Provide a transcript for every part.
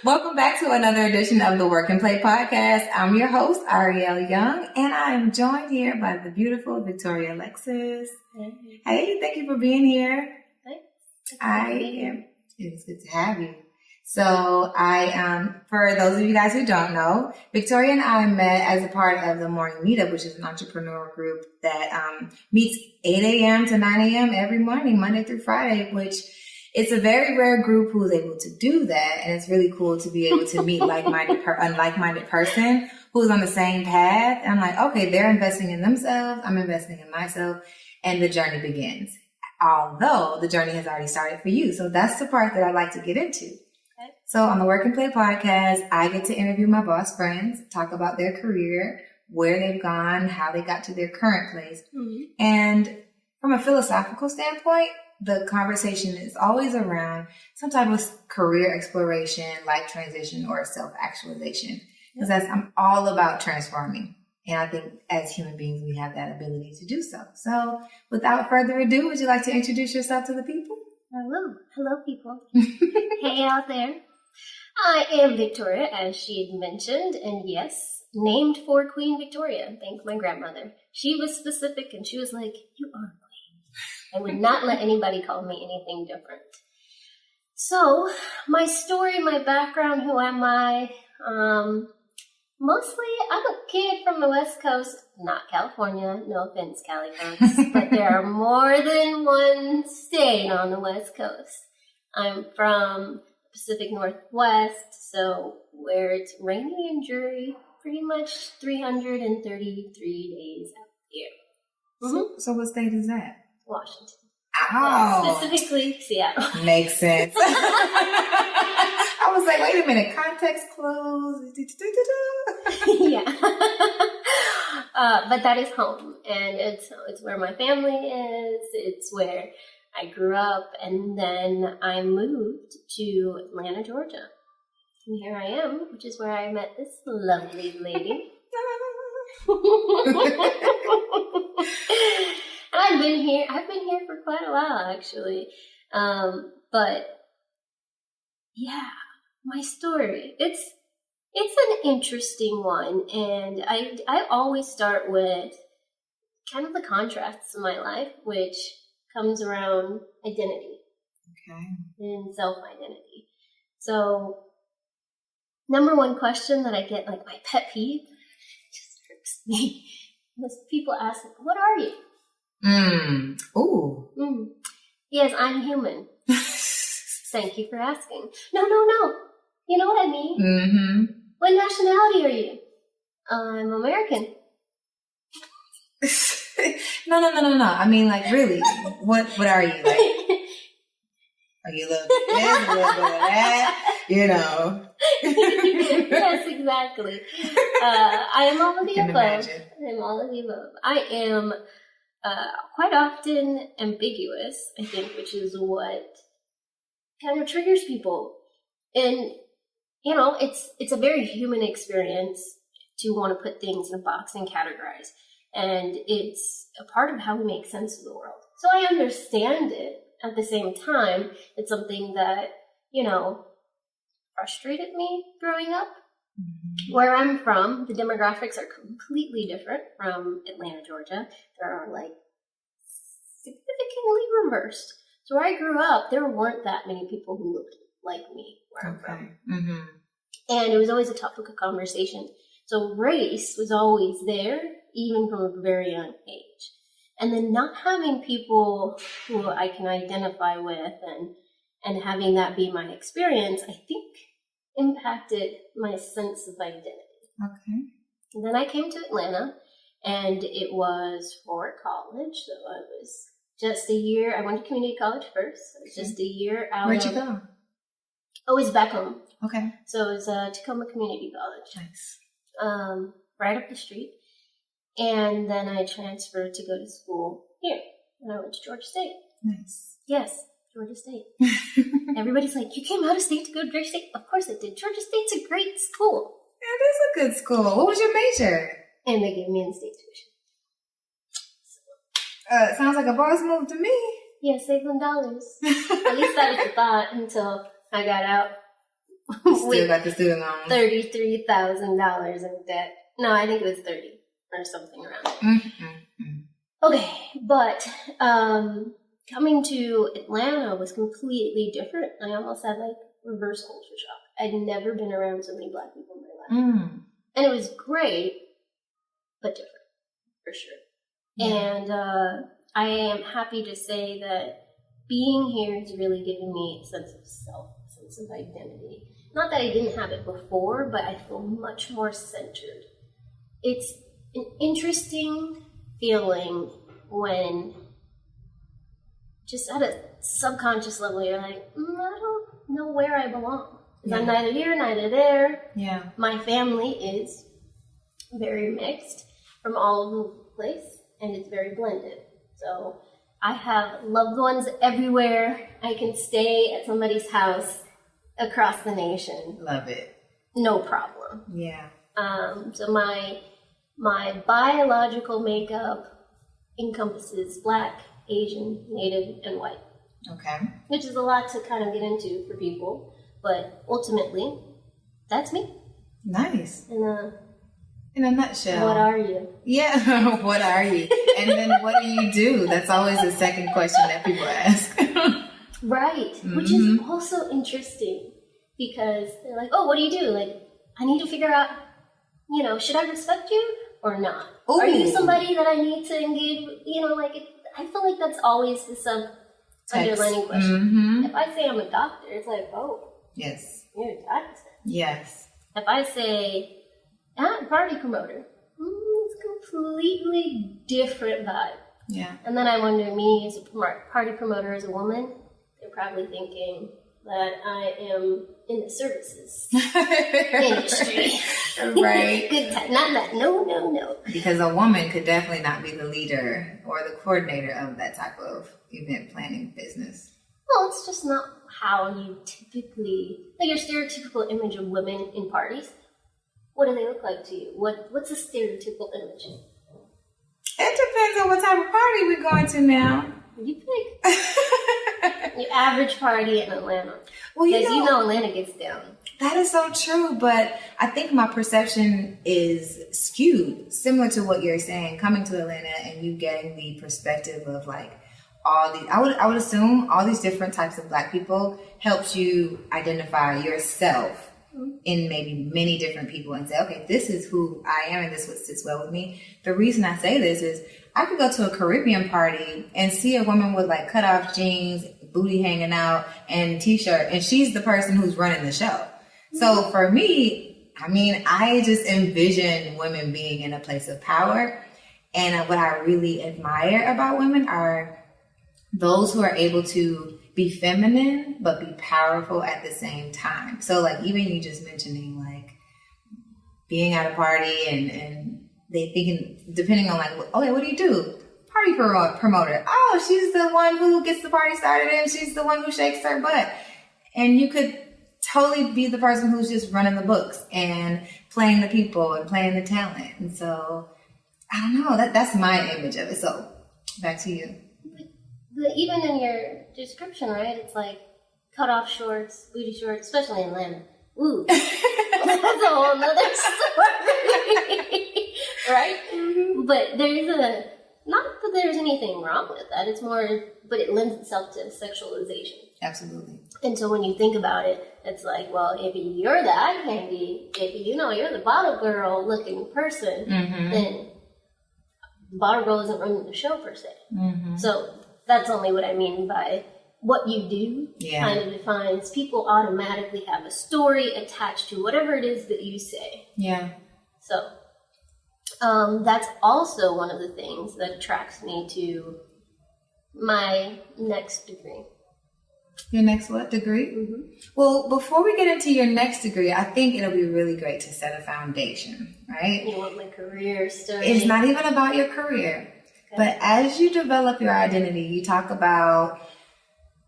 Welcome back to another edition of the Work and Play podcast. I'm your host, Ariel Young, and I am joined here by the beautiful Victoria Alexis. Hey, thank you for being here. Thanks. It's good to have you. So for those of you guys who don't know, Victoria and I met as a part of the Morning Meetup, which is an entrepreneur group that meets 8 a.m. to 9 a.m. every morning, Monday through Friday, which it's a very rare group who's able to do that. And it's really cool to be able to meet a like-minded person who's on the same path. And I'm like, okay, they're investing in themselves. I'm investing in myself. And the journey begins. Although the journey has already started for you. So that's the part that I like to get into. Okay. So on the Work and Play podcast, I get to interview my boss friends, talk about their career, where they've gone, how they got to their current place. Mm-hmm. And from a philosophical standpoint, the conversation is always around some type of career exploration, life transition, or self-actualization. Because I'm all about transforming. And I think as human beings, we have that ability to do so. So without further ado, would you like to introduce yourself to the people? I will. Hello, people. Hey out there. I am Victoria, as she had mentioned. And yes, named for Queen Victoria. Thank my grandmother. She was specific and she was like, you are Queen. I would not let anybody call me anything different. So, my story, my background, who am I? Mostly, I'm a kid from the West Coast, not California. No offense, Cali folks, but there are more than one state on the West Coast. I'm from Pacific Northwest, so where it's rainy and dreary pretty much 333 days out of the year. Mm-hmm. So what state is that? Washington. Oh. Specifically, Seattle. Makes sense. I was like, wait a minute, context clues. Yeah. But that is home, and it's where my family is. It's where I grew up, and then I moved to Atlanta, Georgia. And here I am, which is where I met this lovely lady. I've been here for quite a while, actually. But yeah, my story, it's an interesting one. And I always start with kind of the contrasts in my life, which comes around identity. Okay. And self-identity. So, number one question that I get, like my pet peeve, just hurts me, is people ask, what are you? Ooh. Yes, I'm human. Thank you for asking. No. You know what I mean? Mm-hmm. What nationality are you? I'm American. No. I mean, like, really, what are you? Like, are you a little bit this, a little bit of that? You know. Yes, exactly. I am all of the above. Imagine. I'm all of the above. I am quite often ambiguous, I think, which is what kind of triggers people. And, you know, it's a very human experience to want to put things in a box and categorize. And it's a part of how we make sense of the world. So I understand it. At the same time, it's something that, you know, frustrated me growing up. Mm-hmm. Where I'm from, the demographics are completely different from Atlanta, Georgia. There are, like, significantly reversed. So where I grew up, there weren't that many people who looked like me where I'm from. Mm-hmm. And it was always a topic of conversation. So race was always there, even from a very young age. And then not having people who I can identify with and having that be my experience, I think impacted my sense of identity. Okay. And then I came to Atlanta, and it was for college. So I was just a year. I went to community college first. So it was just a year out. Where'd you go? Oh, it was back home. Okay. So it was Tacoma Community College. Nice. Right up the street. And then I transferred to go to school here. And I went to Georgia State. Nice. Yes, Georgia State. Everybody's like, you came out of state to go to Georgia State? Of course I did. Georgia State's a great school. It is a good school. What was your major? And they gave me in-state tuition. Sounds like a boss move to me. Yeah, save them dollars. At least that was the thought until I got out. Still got the student loan. $33,000 in debt. No, I think it was 30 or something around it. Okay, but coming to Atlanta was completely different. I almost had like reverse culture shock. I'd never been around so many Black people in my life. And it was great, but different, for sure. Yeah. And I am happy to say that being here has really given me a sense of self, a sense of identity. Not that I didn't have it before, but I feel much more centered. It's an interesting feeling when just at a subconscious level, you're like, I don't know where I belong. I'm neither here, neither there. Yeah. My family is very mixed from all over the place, and it's very blended. So I have loved ones everywhere. I can stay at somebody's house across the nation. Love it. No problem. Yeah. So my biological makeup encompasses Black, Asian, Native, and white. Okay. Which is a lot to kind of get into for people, but ultimately, that's me. Nice. And in a nutshell. What are you? Yeah, what are you? And then what do you do? That's always the second question that people ask. Right, which is also interesting because they're like, oh, what do you do? Like, I need to figure out, should I respect you or not? Ooh. Are you somebody that I need to engage with? I feel like that's always the underlining question. If I say I'm a doctor, it's like, oh. Yes. You're a doctor. Yes. If I say, I'm a party promoter, it's a completely different vibe. Yeah. And then I wonder, me as a party promoter, as a woman, they're probably thinking that I am in the services industry. Right. Good time. Not that. No. Because a woman could definitely not be the leader or the coordinator of that type of event planning business. Well, it's just not how you typically, like your stereotypical image of women in parties. What do they look like to you? What's a stereotypical image? It depends on what type of party we're going to now. You pick. Your average party in Atlanta. Well, because Atlanta gets down. That is so true, but I think my perception is skewed, similar to what you're saying, coming to Atlanta and you getting the perspective of like all these, I would assume all these different types of Black people helps you identify yourself in maybe many different people and say, okay, this is who I am and this is what sits well with me. The reason I say this is I could go to a Caribbean party and see a woman with like cut off jeans, booty hanging out, and t-shirt, and she's the person who's running the show. So for me, I just envision women being in a place of power. And what I really admire about women are those who are able to be feminine, but be powerful at the same time. So like even you just mentioning like being at a party and they thinking, depending on like, okay, what do you do? Party promoter. Oh, she's the one who gets the party started and she's the one who shakes her butt. And you could totally be the person who's just running the books and playing the people and playing the talent. And so, I don't know, that's my image of it. So, back to you. But even in your description, right, it's like cut off shorts, booty shorts, especially in Atlanta. Ooh, that's a whole nother story. Right? Mm-hmm. But not that there's anything wrong with that. It's more, but it lends itself to sexualization. Absolutely. And so when you think about it, it's like, well, if you're the eye candy, if you're the bottle girl looking person, then the bottle girl isn't running the show per se. So that's only what I mean by what you do kind of defines. People automatically have a story attached to whatever it is that you say. Yeah. So that's also one of the things that attracts me to my next degree. Your next what degree? Well, before we get into your next degree, I think it'll be really great to set a foundation, right? You want my career story? It's not even about your career. Okay. But as you develop your identity, you talk about,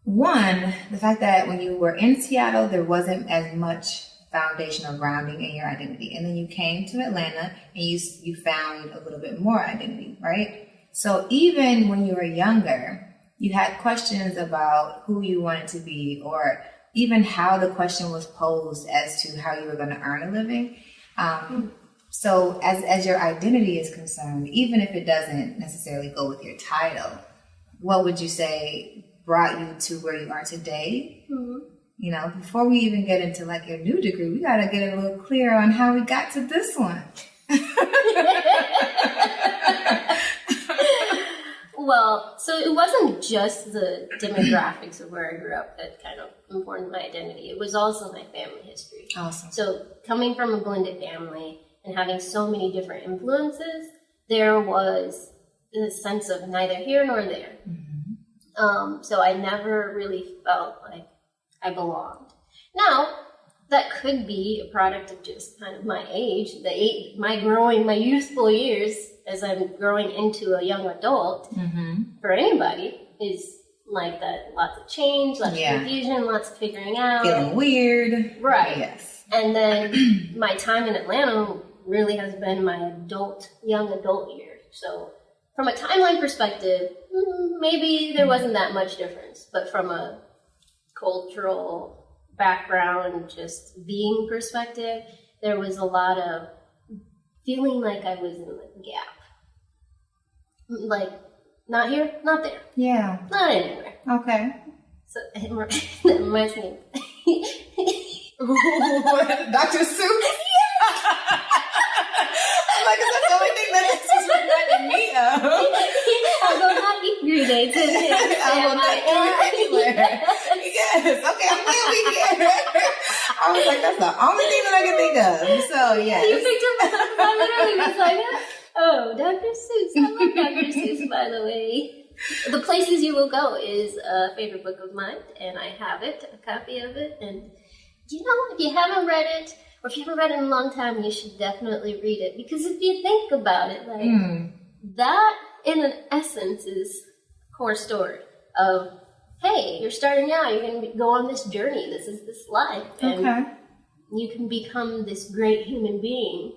one, the fact that when you were in Seattle, there wasn't as much foundational grounding in your identity. And then you came to Atlanta and you found a little bit more identity, right? So even when you were younger, you had questions about who you wanted to be or even how the question was posed as to how you were going to earn a living. So as your identity is concerned, even if it doesn't necessarily go with your title, what would you say brought you to where you are today? You know, before we even get into like your new degree, we got to get a little clear on how we got to this one. Well, so it wasn't just the demographics of where I grew up that kind of informed my identity. It was also my family history. Awesome. So coming from a blended family and having so many different influences, there was a sense of neither here nor there. So I never really felt like I belonged. Now, that could be a product of just kind of my age, my youthful years as I'm growing into a young adult. For anybody is like that. Lots of change, lots of confusion, lots of figuring out. Feeling weird. Right. Yes. And then my time in Atlanta really has been my young adult years. So from a timeline perspective, maybe there wasn't that much difference. But from a cultural background, just being perspective, there was a lot of feeling like I was in the gap. Like, not here, not there. Yeah. Not anywhere. Okay. So that reminds me. Dr. Seuss? I'm like, is that the only thing that this is reminding me of? I will not eat Green Day today. I will not do it anywhere. Yes. Okay, I'm glad we get it. I was like, that's the only thing that I can think of. So, yes. You picked up I literally was like, oh, Dr. Seuss. I love Dr. Seuss, by the way. The Places You Will Go is a favorite book of mine, and I have it, a copy of it. And, you know, if you haven't read it, or if you haven't read it in a long time, you should definitely read it. Because if you think about it, like, that, in an essence, is core story of, hey, you're starting out, you're going to go on this journey, this is this life, and you can become this great human being.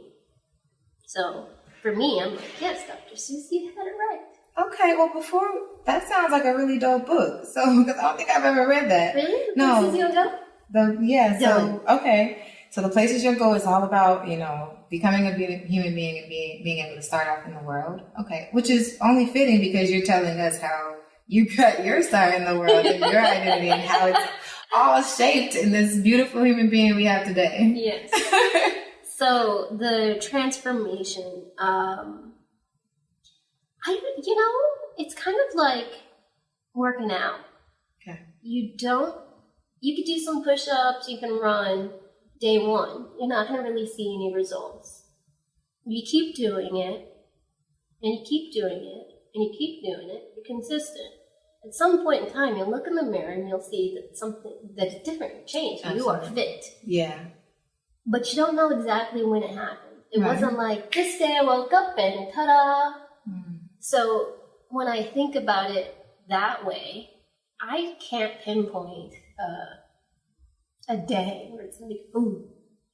So, for me, I'm like, yes, Dr. Seuss, you had it right. Okay, well, that sounds like a really dope book. So, because I don't think I've ever read that. Really? The No. Places You'll Go? Okay. So the Places You'll Go is all about, you know, becoming a human being and being able to start off in the world. Okay. Which is only fitting because you're telling us how you got your start in the world and your identity and how it's all shaped in this beautiful human being we have today. Yes. So the transformation, it's kind of like working out. Okay. You could do some push-ups, you can run day one. You're not going to really see any results. You keep doing it, and you keep doing it, and you keep doing it. You're consistent. At some point in time, you'll look in the mirror and you'll see that something that's different changed. You are fit. Yeah. But you don't know exactly when it happened. It wasn't like, this day I woke up and ta-da. So when I think about it that way, I can't pinpoint a day where it's like, ooh,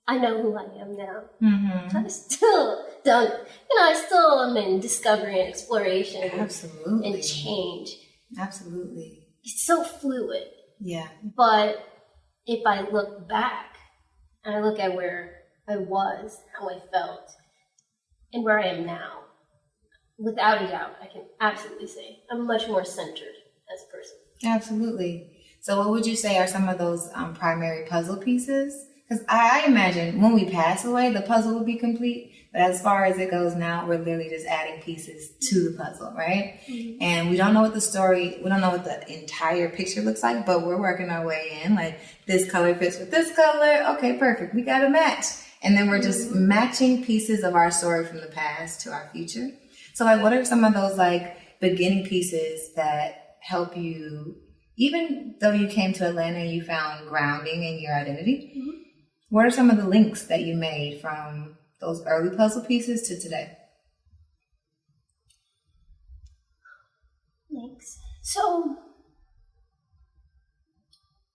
I know who I am now. I still don't, I still am in discovery and exploration. Absolutely. And change. Absolutely. It's so fluid. Yeah. But if I look back and I look at where I was, how I felt, and where I am now, without a doubt, I can absolutely say I'm much more centered as a person. Absolutely. So what would you say are some of those primary puzzle pieces? Because I imagine when we pass away, the puzzle will be complete. But as far as it goes now, we're literally just adding pieces to the puzzle, right? And we don't know what we don't know what the entire picture looks like, but we're working our way in. Like, this color fits with this color. Okay, perfect. We got a match. And then we're just matching pieces of our story from the past to our future. So, like, what are some of those, like, beginning pieces that help you, even though you came to Atlanta and you found grounding in your identity? What are some of the links that you made from those early puzzle pieces to today? Links. So,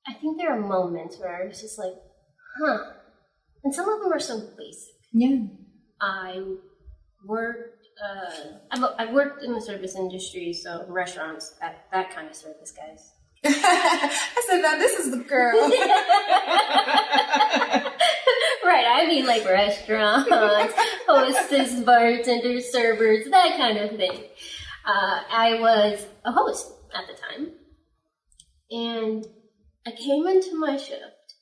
I think there are moments where I was just like, huh. And some of them are so basic. Yeah. I've worked in the service industry, so restaurants, that kind of service, guys. I said, now this is the girl. Right, I mean like restaurants, hostess, bartenders, servers, that kind of thing. I was a host at the time, and I came into my shift.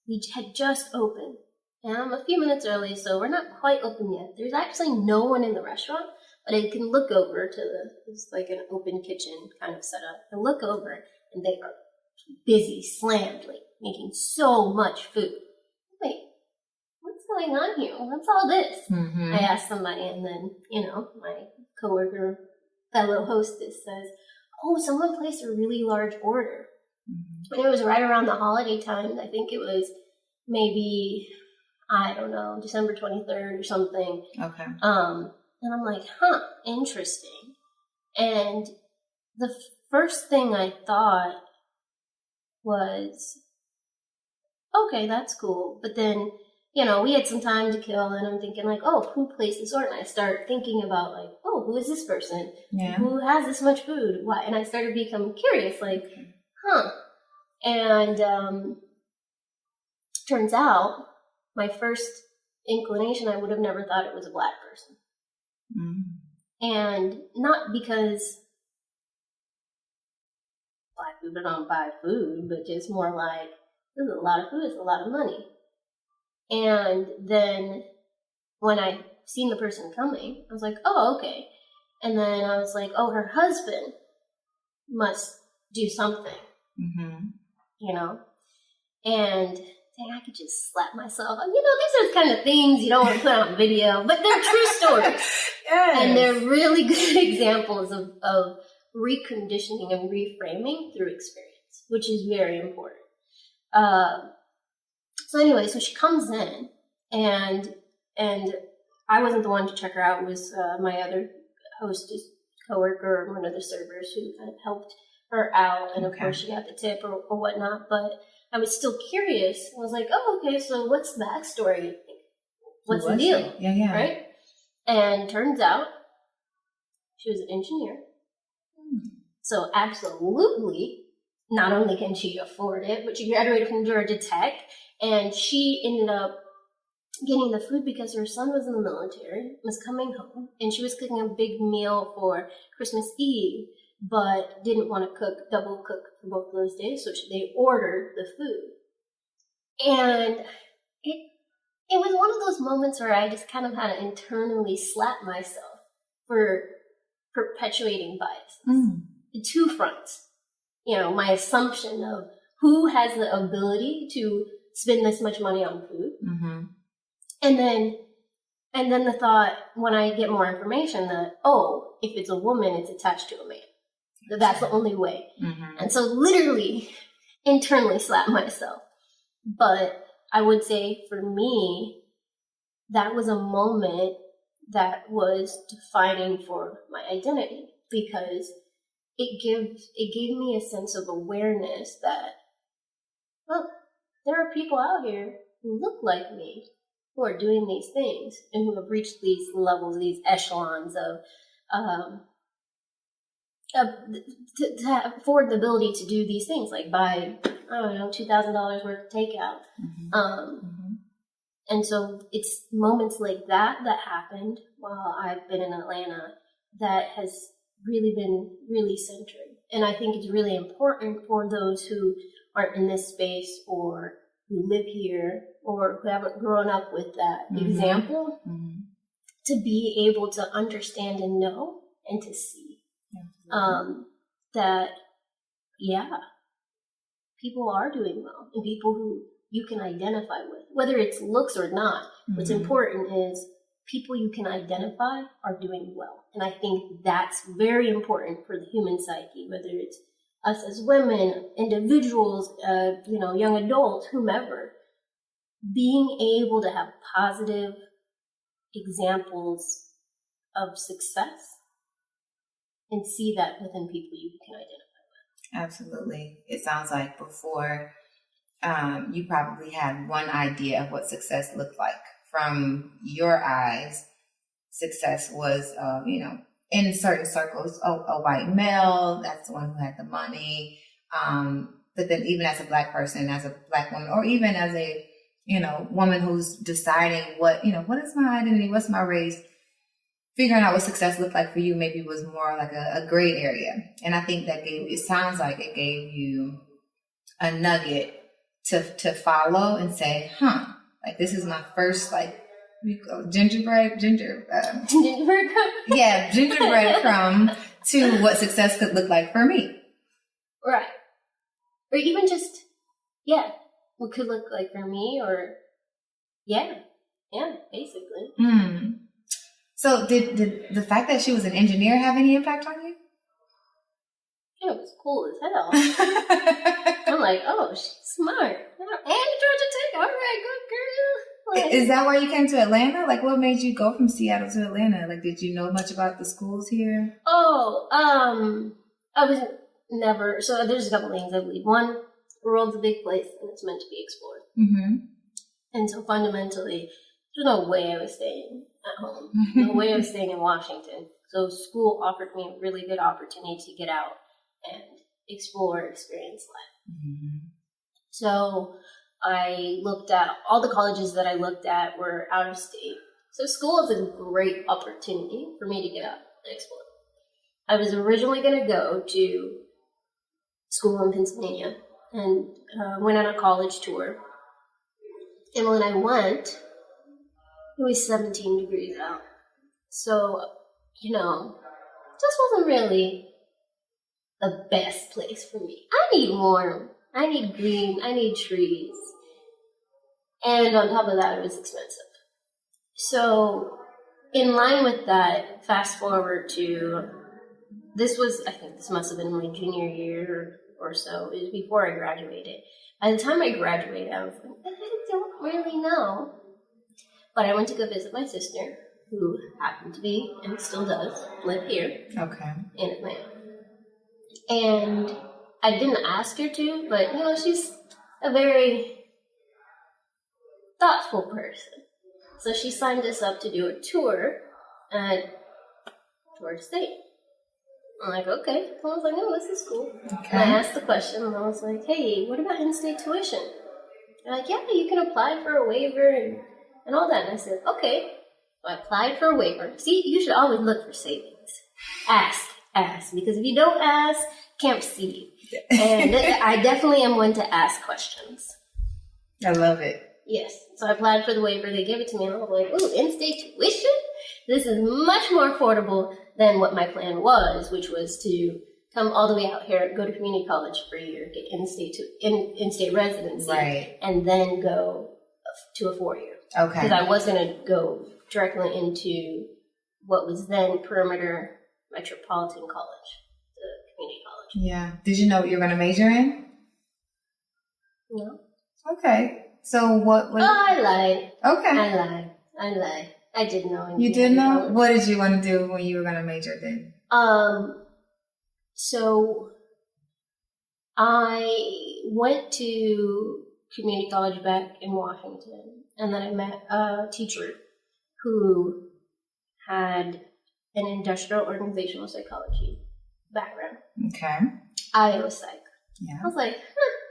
We had just opened, and I'm a few minutes early, so we're not quite open yet. There's actually no one in the restaurant, but I can look over to it's like an open kitchen kind of setup. I look over, and they are busy, slammed, like making so much food. Wait, what's going on here? What's all this? Mm-hmm. I asked somebody, and then, my coworker, fellow hostess says, oh, someone placed a really large order. Mm-hmm. And it was right around the holiday time. I think it was maybe, I don't know, December 23rd or something. Okay. And I'm like, interesting. And the first thing I thought was, okay, that's cool. But then, we had some time to kill, and I'm thinking like, oh, who placed this order? And I start thinking about like, oh, who is this person? Yeah. Who has this much food? Why? And I started becoming curious, like, And turns out, my first inclination, I would have never thought it was a Black person. Mm-hmm. And not because Black people don't buy food, but just more like, this is a lot of food, it's a lot of money. And then when I seen the person coming, I was like, oh, okay. And then I was like, oh, her husband must do something, And dang, I could just slap myself. These are the kind of things you don't want to put on video, but they're true stories. Yes. And they're really good examples of reconditioning and reframing through experience, which is very important. So anyway, so she comes in, and I wasn't the one to check her out. It was my other hostess, coworker, one of the servers who kind of helped her out, and of course she got the tip or whatnot. But I was still curious. I was like, oh, okay, so what's the backstory? What's the deal? Yeah. Right? And turns out she was an engineer. So absolutely, not only can she afford it, but she graduated from Georgia Tech, and she ended up getting the food because her son was in the military, was coming home, and she was cooking a big meal for Christmas Eve, but didn't want to double cook for both those days, so they ordered the food. And it was one of those moments where I just kind of had to internally slap myself for perpetuating biases. Two fronts. My assumption of who has the ability to spend this much money on food. Mm-hmm. And then the thought, when I get more information, that, oh, if it's a woman, it's attached to a man. That's the only way. Mm-hmm. And so literally internally slap myself. But I would say for me, that was a moment that was defining for my identity, because it gave me a sense of awareness that, well, there are people out here who look like me, who are doing these things, and who have reached these levels, these echelons of to afford the ability to do these things, like buy, $2,000 worth of takeout. Mm-hmm. And so it's moments like that happened while I've been in Atlanta that has really been really centered. And I think it's really important for those who aren't in this space, or who live here, or who haven't grown up with that example, to be able to understand and know and to see that, people are doing well, and people who you can identify with, whether it's looks or not. What's important is people you can identify are doing well. And I think that's very important for the human psyche, whether it's us as women, individuals, young adults, whomever. Being able to have positive examples of success and see that within people you can identify with. Absolutely. It sounds like before, you probably had one idea of what success looked like. From your eyes, success was, in certain circles, a white male, that's the one who had the money. But then even as a Black person, as a Black woman, or even as a, woman who's deciding what is my identity, what's my race, figuring out what success looked like for you maybe was more like a gray area. And I think it sounds like it gave you a nugget to follow and say, like this is my first, like, gingerbread crumb to what success could look like for me. Right. Or even just, what could look like for me, or, basically. So did the fact that she was an engineer have any impact on you? Yeah, it was cool as hell. I'm like, oh, she's smart. And Georgia Tech, all right, good girl. Like, is that why you came to Atlanta? Like, what made you go from Seattle to Atlanta? Like, did you know much about the schools here? I was never, so there's a couple things I believe. One, the world's a big place and it's meant to be explored. Mm-hmm. And so fundamentally, there's no way I was staying at home. No way I was staying in Washington. So school offered me a really good opportunity to get out and explore, experience life. Mm-hmm. So I looked at, all the colleges that I looked at were out of state. So school is a great opportunity for me to get out and explore. I was originally going to go to school in Pennsylvania and went on a college tour. And when I went, it was 17 degrees out. So, just wasn't really the best place for me. I need warm. I need green. I need trees. And on top of that, it was expensive. So, in line with that, fast forward to, I think this must have been my junior year or so. It was before I graduated. By the time I graduated, I was like, I don't really know. But I went to go visit my sister, who happened to be, and still does, live here. Okay. In Atlanta. And I didn't ask her to, but, she's a very thoughtful person. So she signed us up to do a tour at Georgia State. I'm like, okay. So I was like, no, this is cool. Okay. And I asked the question, and I was like, hey, what about in-state tuition? They're like, yeah, you can apply for a waiver and all that. And I said, okay. So I applied for a waiver. See, you should always look for savings. Ask. Because if you don't ask, can't receive. And I definitely am one to ask questions. I love it. Yes. So I applied for the waiver. They gave it to me, and I was like, ooh, in-state tuition? This is much more affordable than what my plan was, which was to come all the way out here, go to community college for a year, get in-state residency, right, and then go to a 4-year. Okay. Because I was going to go directly into what was then Perimeter Metropolitan College, the community college. Yeah. Did you know what you were going to major in? No. Okay. So what was... Oh, I lied. Okay. I lied. I didn't know anything. You did know? What did you want to do when you were going to major then? So I went to community college back in Washington, and then I met a teacher who had an industrial organizational psychology background. Okay. IO Psych. Yeah. I was like,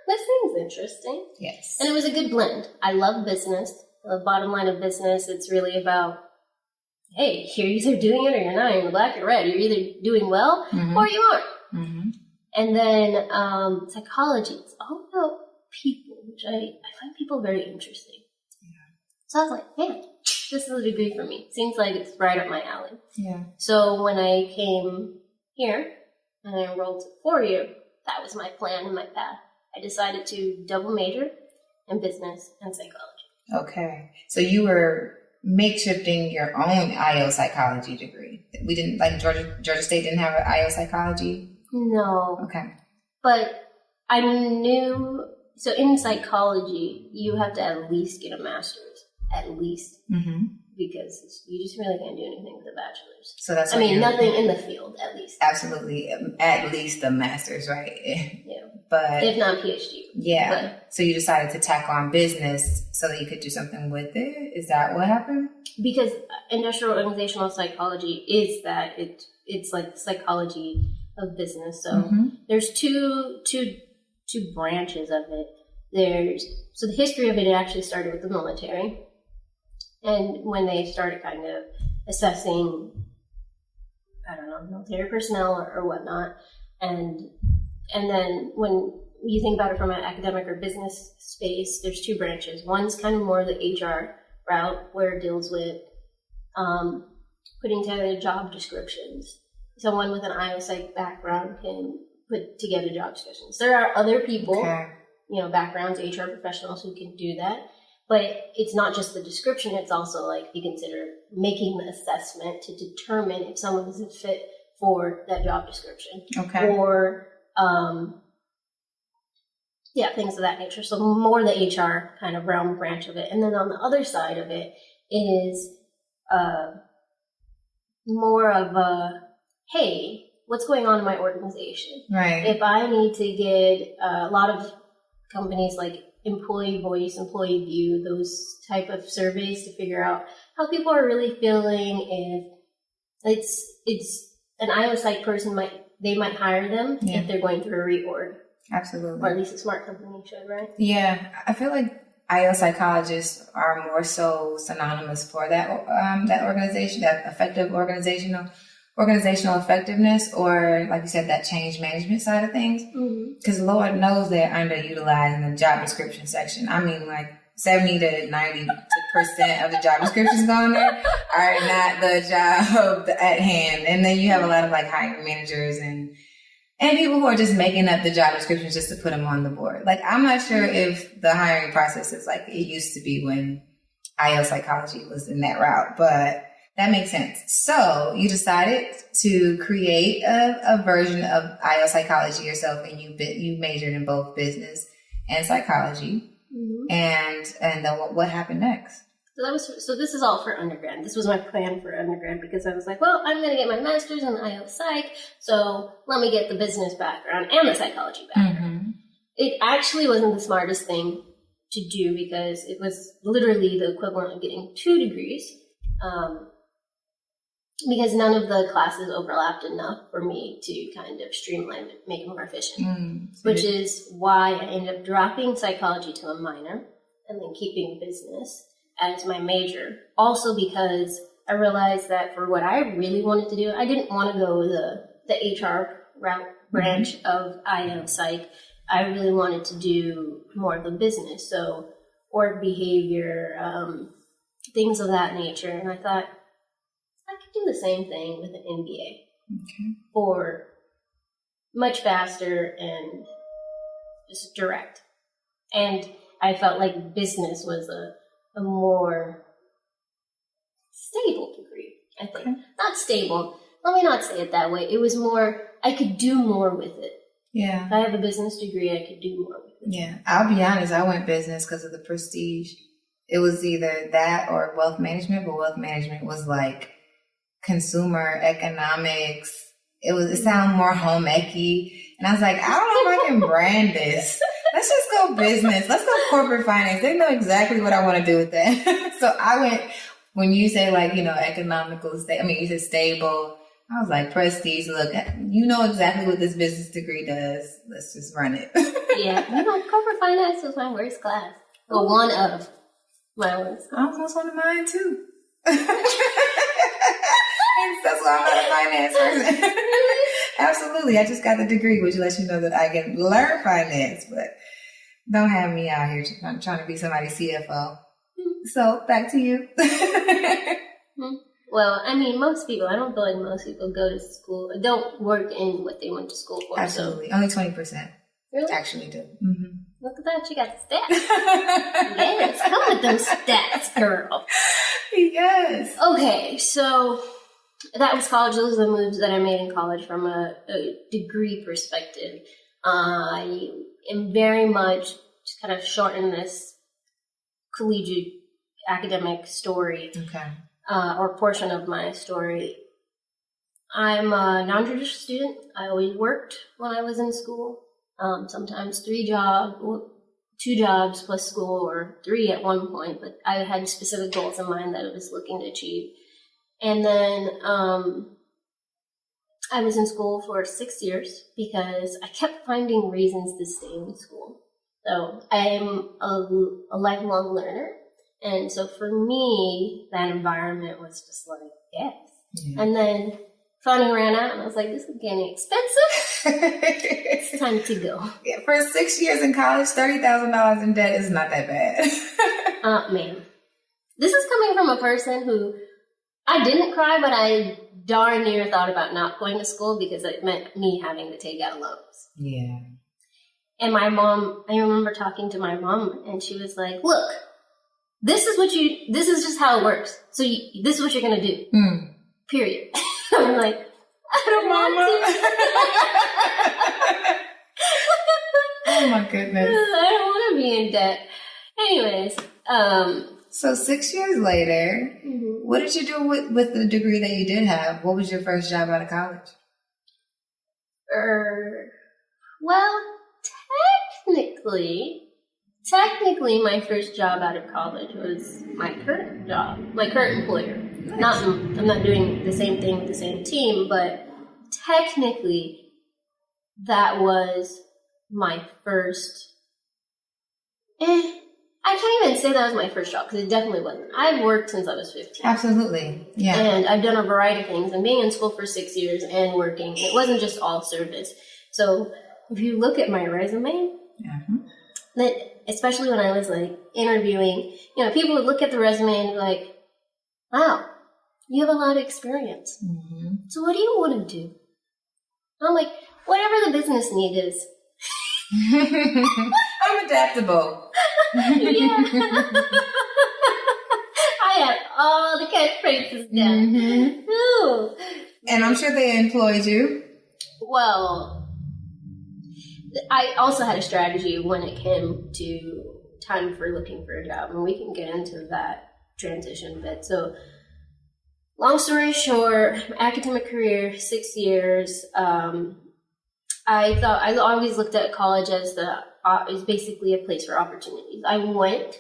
this seems interesting. Yes. And it was a good blend. I love business. The bottom line of business, it's really about, hey, you're either doing it or you're not. You're black or red. You're either doing well or you aren't. Mm-hmm. And then psychology, it's all about people, which I find people very interesting. Yeah. So I was like, man, this is a degree for me. Seems like it's right up my alley. Yeah. So when I came here and I enrolled to 4-year, that was my plan and my path. I decided to double major in business and psychology. Okay. So you were makeshifting your own IO psychology degree. We didn't, like Georgia State didn't have an IO psychology? No. Okay. But I knew, so in psychology, you have to at least get a master's. At least. Mm-hmm. Because you just really can't do anything with a bachelor's. So that's nothing in the field, at least. Absolutely. At least a master's, right? Yeah. But if not PhD. Yeah. But, so you decided to tack on business so that you could do something with it? Is that what happened? Because industrial organizational psychology is that it's it's like psychology of business. So there's two branches of it. So the history of it actually started with the military, and when they started kind of assessing, I don't know, military personnel or whatnot, and then when you think about it from an academic or business space, there's two branches. One's kind of more the HR route, where it deals with putting together job descriptions. Someone with an IO-Psych background can put together job descriptions. There are other people, backgrounds, HR professionals who can do that, but it's not just the description. It's also like you consider making the assessment to determine if someone is a fit for that job description. Or things of that nature. So more the HR kind of realm branch of it. And then on the other side of it is more of a, hey, what's going on in my organization? Right. If I need to get a lot of companies like employee voice, employee view, those type of surveys to figure out how people are really feeling. If it's an IO-Psych person, they might hire them if they're going through a reorg. Absolutely. Or at least a smart company should, right? Yeah. I feel like IO psychologists are more so synonymous for that that organization, that effective organizational effectiveness, or like you said, that change management side of things. Because Lord knows they're underutilized in the job description section. I mean, like 70 to 90% of the job descriptions going there are not the job at hand. And then you have a lot of like hiring managers and people who are just making up the job descriptions just to put them on the board. Like, I'm not sure if the hiring process is like it used to be when IO psychology was in that route, but that makes sense. So you decided to create a version of IO psychology yourself, and you majored in both business and psychology. And then what happened next? So this is all for undergrad. This was my plan for undergrad, because I was like, well, I'm going to get my master's in IO Psych, so let me get the business background and the psychology background. It actually wasn't the smartest thing to do, because it was literally the equivalent of getting 2 degrees, because none of the classes overlapped enough for me to kind of streamline it, make it more efficient, which is why I ended up dropping psychology to a minor and then keeping business as my major. Also because I realized that for what I really wanted to do, I didn't want to go the HR route branch of IO Psych. I really wanted to do more of the business, so org behavior, things of that nature. And I thought I could do the same thing with an MBA for much faster and just direct. And I felt like business was a more stable degree, I think. Not stable. Let me not say it that way. It was more, I could do more with it. Yeah. If I have a business degree, I could do more with it. Yeah. I'll be honest, I went business because of the prestige. It was either that or wealth management, but wealth management was like consumer economics. It sounded more home eccy. And I was like, I don't know if I can brand this. Let's just go business. Let's go corporate finance. They know exactly what I want to do with that. So I went, when you say like, economical, you said stable. I was like, prestige, look, you know exactly what this business degree does. Let's just run it. Yeah. Corporate finance was my worst class. Well, one of my worst. Almost one of mine too. That's why I'm not a finance person. Absolutely. I just got the degree, which lets you know that I can learn finance, but don't have me out here trying to be somebody's CFO. So back to you. Well, most people, I don't feel like most people go to school, don't work in what they went to school for. Absolutely. So. Only 20% really? actually do. Look at that. You got stats. Yes. Come with them stats, girl. Yes. Okay. So that was college. Those are the moves that I made in college from a degree perspective. I am very much, just kind of shorten this collegiate academic story. Okay. Or portion of my story. I'm a non-traditional student. I always worked when I was in school. Sometimes 2 jobs plus school, or 3 at one point, but I had specific goals in mind that I was looking to achieve. And then I was in school for 6 years because I kept finding reasons to stay in school. So I'm a lifelong learner. And so for me, that environment was just like, yes. Yeah. And then funding ran out and I was like, this is getting expensive. It's time to go. Yeah, for 6 years in college, $30,000 in debt is not that bad. Man. This is coming from a person who I didn't cry, but I darn near thought about not going to school because it meant me having to take out loans. Yeah. And my mom, I remember talking to my mom and she was like, look, this is just how it works. So this is what you're going to do. Period. I'm like, I don't want to. Oh my goodness. I don't want to be in debt. Anyways. So 6 years later, what did you do with the degree that you did have? What was your first job out of college? Well, technically, my first job out of college was my current job, my current employer. Nice. I'm not doing the same thing with the same team, but technically, that was my first. I can't even say that was my first job because it definitely wasn't. I've worked since I was 15. Absolutely, yeah. And I've done a variety of things. And being in school for 6 years and working, it wasn't just all service. So if you look at my resume, that especially when I was like interviewing, people would look at the resume and be like, "Wow, you have a lot of experience. So what do you want to do?" I'm like, "Whatever the business need is." I'm adaptable. Yeah. I had all the catchphrases down. Ooh. And I'm sure they employed you. Well, I also had a strategy when it came to time for looking for a job, and we can get into that transition bit. So, long story short, academic career, 6 years. I always looked at college as is basically a place for opportunities. I went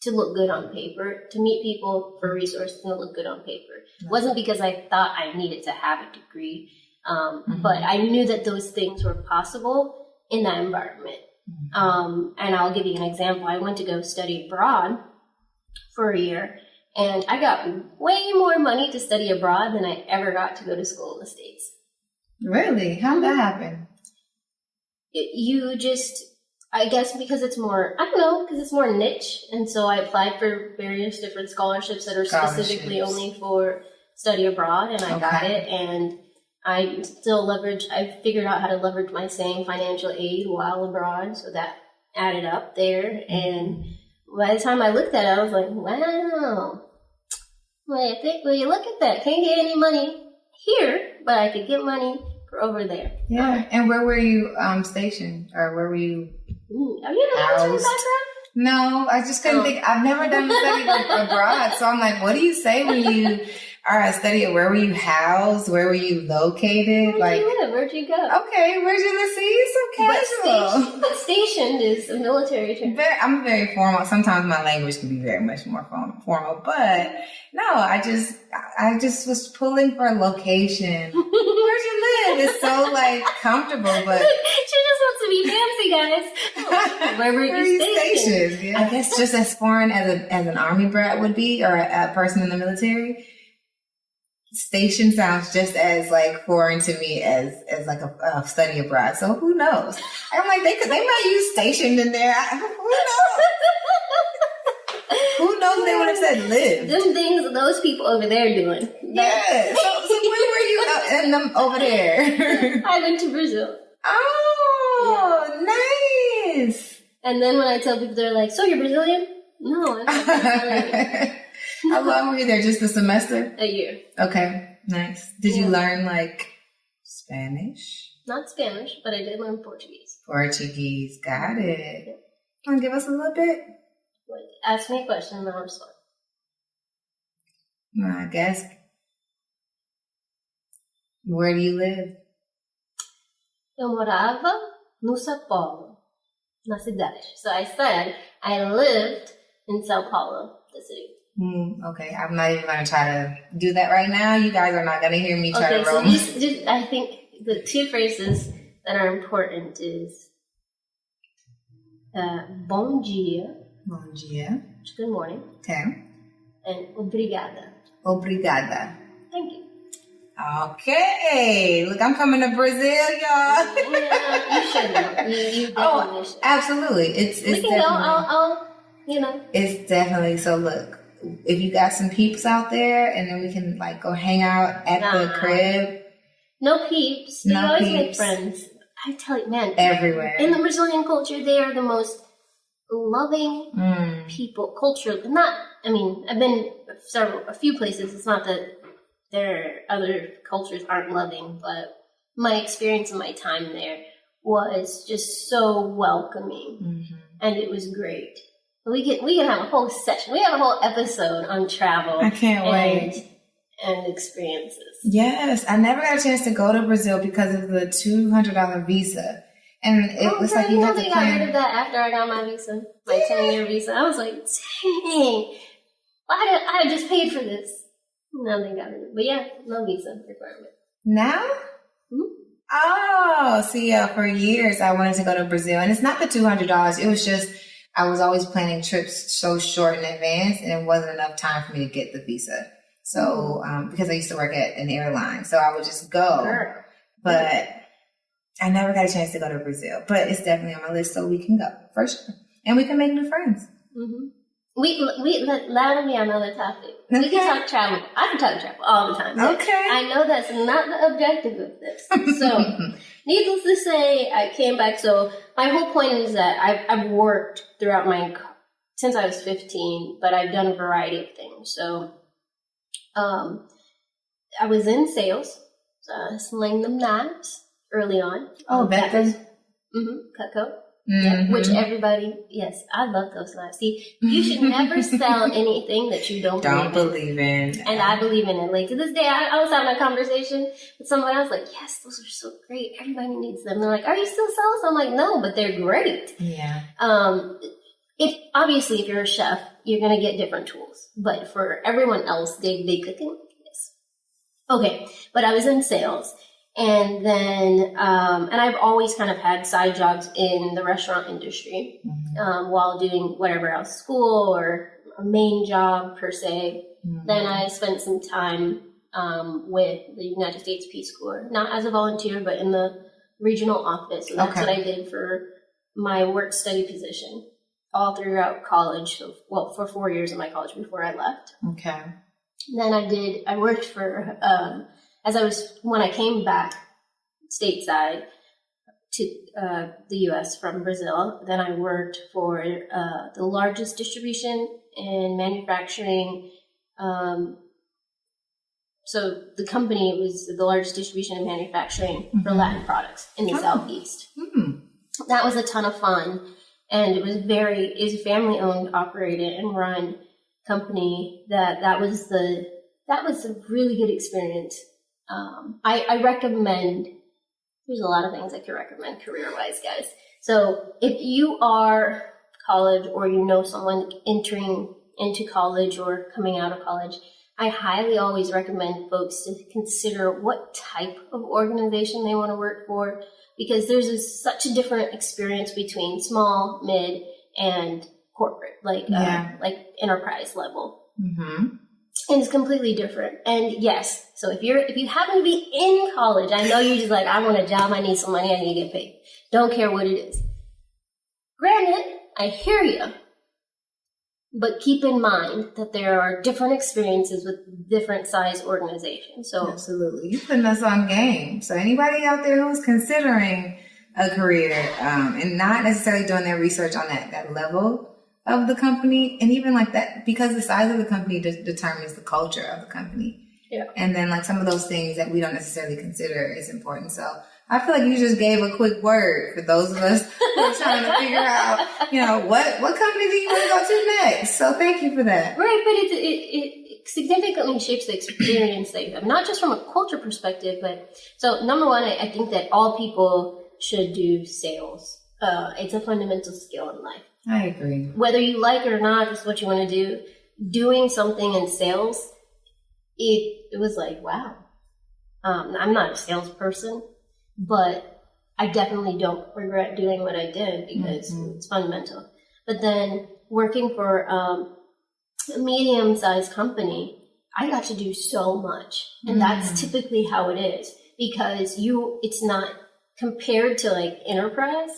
to look good on paper, to meet people for resources and to look good on paper. It wasn't because I thought I needed to have a degree, but I knew that those things were possible in that environment. And I'll give you an example. I went to go study abroad for a year, and I got way more money to study abroad than I ever got to go to school in the States. Really? How'd that happen? I guess because it's more, I don't know, because it's more niche. And so I applied for various different scholarships that are specifically only for study abroad, and I got it. And I figured out how to leverage my same financial aid while abroad. So that added up there. And by the time I looked at it, I was like, wow. Well, you look at that. Can't get any money here, but I could get money for over there. Yeah. And where were you stationed? Or where were you Are you in a military background? No, I just couldn't think. I've never done a study abroad. So I'm like, what do you say when you are a study? Where were you housed? Where were you located? Where'd you live? Where'd you go? Okay, where'd you live? See, so casual. But stationed is a military term. I'm very formal. Sometimes my language can be very much more formal. But no, I just was pulling for a location. Where'd you live? It's so like comfortable, but she just wants to be fancy, guys. Where were you stationed? Yeah. I guess just as foreign as an army brat would be, or a person in the military. Station sounds just as like foreign to me as like a study abroad. So who knows? I'm like they might use stationed in there. Who knows? Who knows? They would have said live. Them things those people over there doing. Yeah. So where were you in them over there? I went to Brazil. Oh, yeah. Nice. And then when I tell people, they're like, "So you're Brazilian?" No, I'm not Brazilian. How long were you there? Just a semester? A year. Okay, nice. Did you learn like Spanish? Not Spanish, but I did learn Portuguese. Portuguese, got it. Want to give us a little bit? Ask me a question and I'll respond. I guess. Where do you live? Eu morava no São Paulo, na cidade. So I said I lived in São Paulo, the city. Okay, I'm not even going to try to do that right now. You guys are not going to hear me try to roll. So just I think the two phrases that are important is bom dia. Bom dia. Good morning. Okay. And obrigada. Obrigada. Thank you. Okay. Look, I'm coming to Brazil, y'all. Yeah, you should know. You definitely should. Absolutely. It's we can definitely, go. I'll, you know. It's definitely, so look, if you got some peeps out there, and then we can like go hang out at the crib. No peeps. You always make friends. I tell you, man. Everywhere. In the Brazilian culture, they are the most loving people. Culture. I've been a few places. It's not that their other cultures aren't loving, but my experience and my time there was just so welcoming, and it was great. We can have a whole session. We have a whole episode on travel. I can't wait. And experiences. Yes, I never got a chance to go to Brazil because of the $200 visa, and it was like you had to plan. I got rid of that after I got my visa, my 10-year visa. I was like, dang, I just paid for this. Now they got rid of it. But yeah, no visa requirement. Now? Oh, see, for years I wanted to go to Brazil, and it's not the $200. It was just I was always planning trips so short in advance, and it wasn't enough time for me to get the visa. So, because I used to work at an airline, so I would just go. Girl. But I never got a chance to go to Brazil. But it's definitely on my list, so we can go for sure, and we can make new friends. We that'll be another topic. Okay. We can talk travel. I can talk travel all the time. Okay. I know that's not the objective of this. So, needless to say, I came back. So my whole point is that I've worked throughout since I was 15, but I've done a variety of things. So, I was in sales, selling them knives early on. Oh, veterans. Cutco. Yeah, which everybody, yes, I love those knives. See, you should never sell anything that you don't believe in. And I believe in it. Like, to this day, I was having a conversation with someone. I was like, yes, those are so great. Everybody needs them. They're like, are you still selling? I'm like, no, but they're great. Yeah. If you're a chef, you're going to get different tools. But for everyone else, they cooking. Yes. Okay, but I was in sales. And then, and I've always kind of had side jobs in the restaurant industry, while doing whatever else, school or a main job per se. Then I spent some time, with the United States Peace Corps, not as a volunteer, but in the regional office. And that's what I did for my work study position all throughout college. So, well, for 4 years in my college before I left. Okay. Then I worked for, when I came back stateside to the U.S. from Brazil, then I worked for the largest distribution and manufacturing. So the company was the largest distribution and manufacturing for Latin products in the Southeast. That was a ton of fun, and it was a family-owned, operated, and run company. That was a really good experience. I recommend, there's a lot of things I could recommend career-wise, guys. So if you are college, or you know someone entering into college or coming out of college, I highly always recommend folks to consider what type of organization they want to work for, because there's such a different experience between small, mid, and corporate, like enterprise level. And it's completely different. And yes, so if you happen to be in college, I know you're just like, I want a job, I need some money, I need to get paid. Don't care what it is. Granted, I hear you. But keep in mind that there are different experiences with different size organizations. So absolutely. You're putting us on game. So anybody out there who's considering a career, and not necessarily doing their research on that level of the company, and even like that, because the size of the company determines the culture of the company. Yeah. And then like some of those things that we don't necessarily consider is important. So I feel like you just gave a quick word for those of us who are trying to figure out, what company do you want to go to next? So thank you for that. Right, but it significantly shapes the experience that you have, not just from a culture perspective, but so number one, I think that all people should do sales. It's a fundamental skill in life. I agree. Whether you like it or not, it's what you want to do. doing something in sales, it was like, wow. I'm not a salesperson, but I definitely don't regret doing what I did because it's fundamental. But then working for a medium-sized company, I got to do so much. And that's typically how it is, because it's not compared to like enterprise,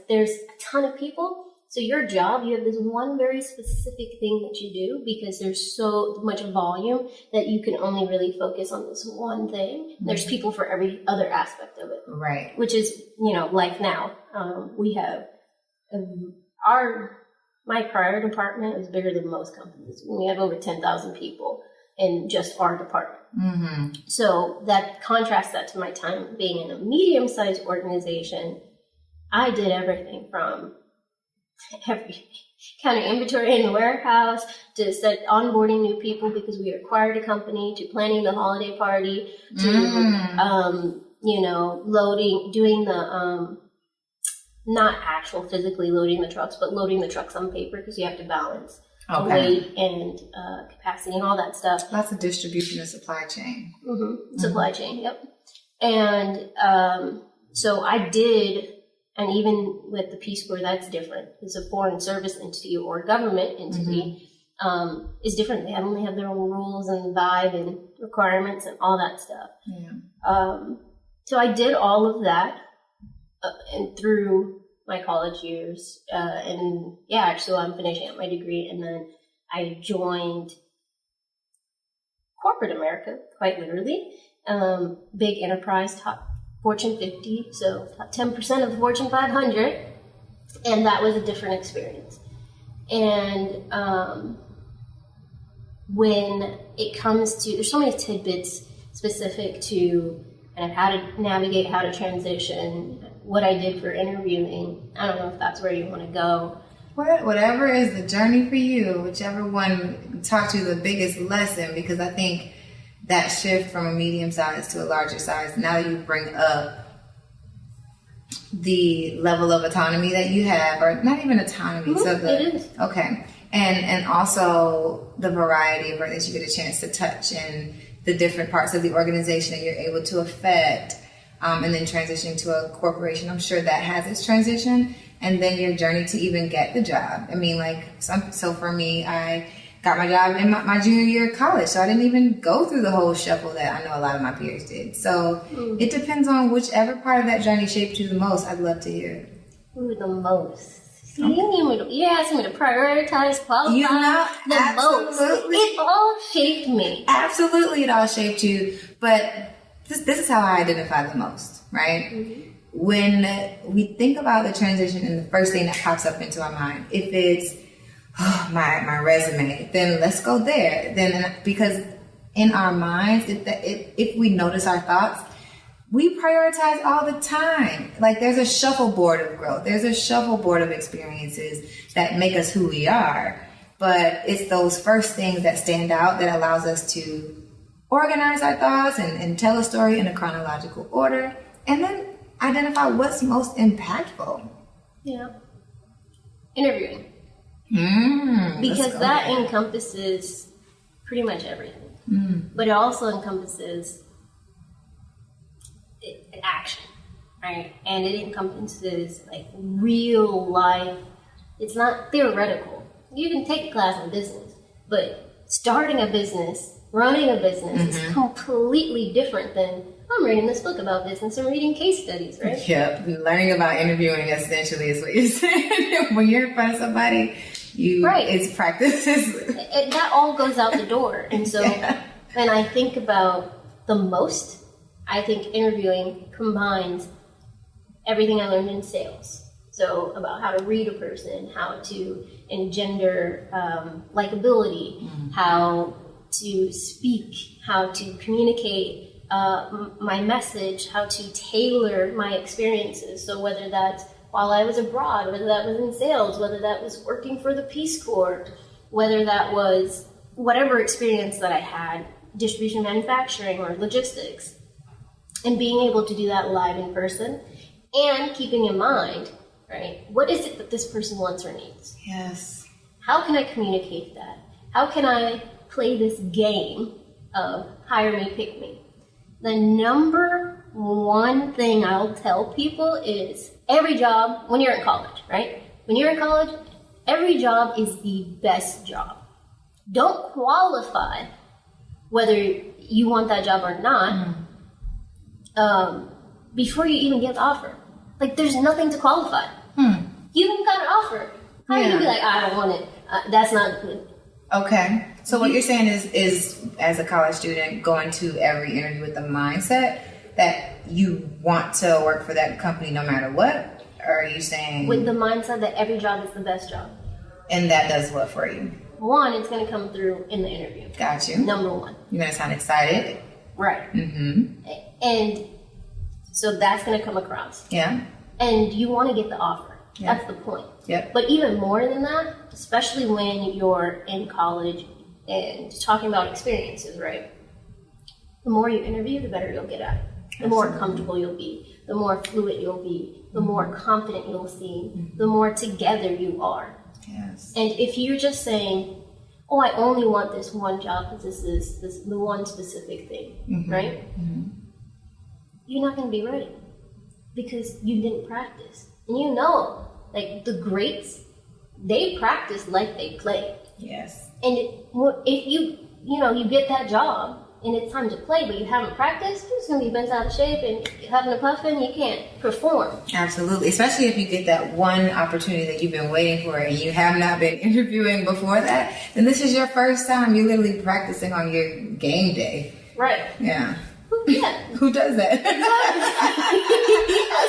there's a ton of people. So your job, you have this one very specific thing that you do because there's so much volume that you can only really focus on this one thing. There's people for every other aspect of it. Right. Which is, life now. We have my prior department is bigger than most companies. We have over 10,000 people in just our department. So that contrasts that to my time being in a medium-sized organization. I did everything from every kind of inventory in the warehouse to onboarding new people because we acquired a company, to planning the holiday party, to loading, doing the not actual physically loading the trucks, but loading the trucks on paper because you have to balance the weight and capacity and all that stuff. Lots of distribution and supply chain. Supply chain, yep. And so I did. And even with the Peace Corps, that's different. It's a foreign service entity or government entity. Is different. They only have their own rules and vibe and requirements and all that stuff. Yeah. So I did all of that and through my college years. So I'm finishing up my degree. And then I joined corporate America, quite literally. Big enterprise, top Fortune 50, so 10% of the Fortune 500, and that was a different experience. And when it comes to, there's so many tidbits specific to kind of how to navigate, how to transition, what I did for interviewing. I don't know if that's where you want to go. Whatever is the journey for you, whichever one taught you the biggest lesson, because I think that shift from a medium size to a larger size, now you bring up the level of autonomy that you have, or not even autonomy. It is. Okay. And also the variety of work that you get a chance to touch and the different parts of the organization that you're able to affect, and then transitioning to a corporation. I'm sure that has its transition, and then your journey to even get the job. I mean, so for me, I got my job in my junior year of college, so I didn't even go through the whole shuffle that I know a lot of my peers did. So it depends on whichever part of that journey shaped you the most. I'd love to hear it. Ooh, the most. You asked me to prioritize, qualify the most. It all shaped me. Absolutely, it all shaped you. But this is how I identify the most, right? When we think about the transition and the first thing that pops up into our mind, if it's my resume, then let's go there. Then because in our minds, if we notice our thoughts, we prioritize all the time. Like there's a shuffleboard of growth. There's a shuffleboard of experiences that make us who we are. But it's those first things that stand out that allows us to organize our thoughts and tell a story in a chronological order, and then identify what's most impactful. Yeah. Interviewing. Because that encompasses pretty much everything. But it also encompasses action, right? And it encompasses like real life. It's not theoretical. You can take a class in business, but starting a business, running a business is completely different than I'm reading this book about business and reading case studies, right? Yep. Learning about interviewing essentially is what you're saying. When you're in front of somebody, it's practice. That all goes out the door. And so when I think about the most, I think interviewing combines everything I learned in sales. So about how to read a person, how to engender likability, how to speak, how to communicate my message, how to tailor my experiences. So whether that's while I was abroad, whether that was in sales, whether that was working for the Peace Corps, whether that was whatever experience that I had, distribution, manufacturing, or logistics, and being able to do that live in person and keeping in mind, right, what is it that this person wants or needs? Yes. How can I communicate that? how can I play this game of hire me, pick me? The number one thing I'll tell people is every job, when you're in college, right? When you're in college, every job is the best job. Don't qualify whether you want that job or not before you even get the offer. Like, there's nothing to qualify. You haven't got an offer. How are you gonna be like, I don't want it? That's not good. Okay. So what you're saying is as a college student, going to every interview with the mindset that you want to work for that company no matter what? Or are you saying... With the mindset that every job is the best job. And that does what for you? One, it's going to come through in the interview. Got you. Number one. You're going to sound excited. Right. Mm-hmm. And so that's going to come across. Yeah. And you want to get the offer. Yeah. That's the point. Yep. But even more than that, especially when you're in college and talking about experiences, right? The more you interview, the better you'll get at it. The more comfortable you'll be. The more fluid you'll be. The more confident you'll seem. The more together you are. Yes. And if you're just saying, oh, I only want this one job because this is the one specific thing, right? You're not going to be ready because you didn't practice. And you know, like the greats, they practice like they play. Yes. And if you get that job and it's time to play, but you haven't practiced, you're just going to be bent out of shape and having a puffin, you can't perform. Absolutely. Especially if you get that one opportunity that you've been waiting for and you have not been interviewing before that, then this is your first time. You're literally practicing on your game day. Right. Yeah. Yeah. Who does that?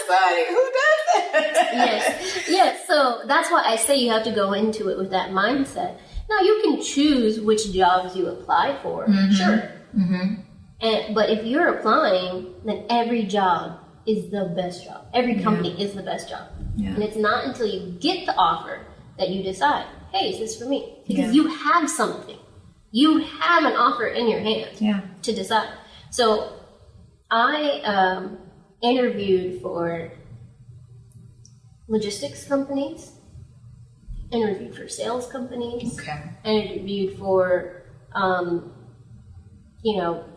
Sorry, who does that? Yes. So that's why I say you have to go into it with that mindset. Now you can choose which jobs you apply for, sure. But if you're applying, then every job is the best job. Every company is the best job. Yeah. And it's not until you get the offer that you decide, hey, is this for me? Because you have something. You have an offer in your hand to decide. So I interviewed for logistics companies, interviewed for sales companies, interviewed for,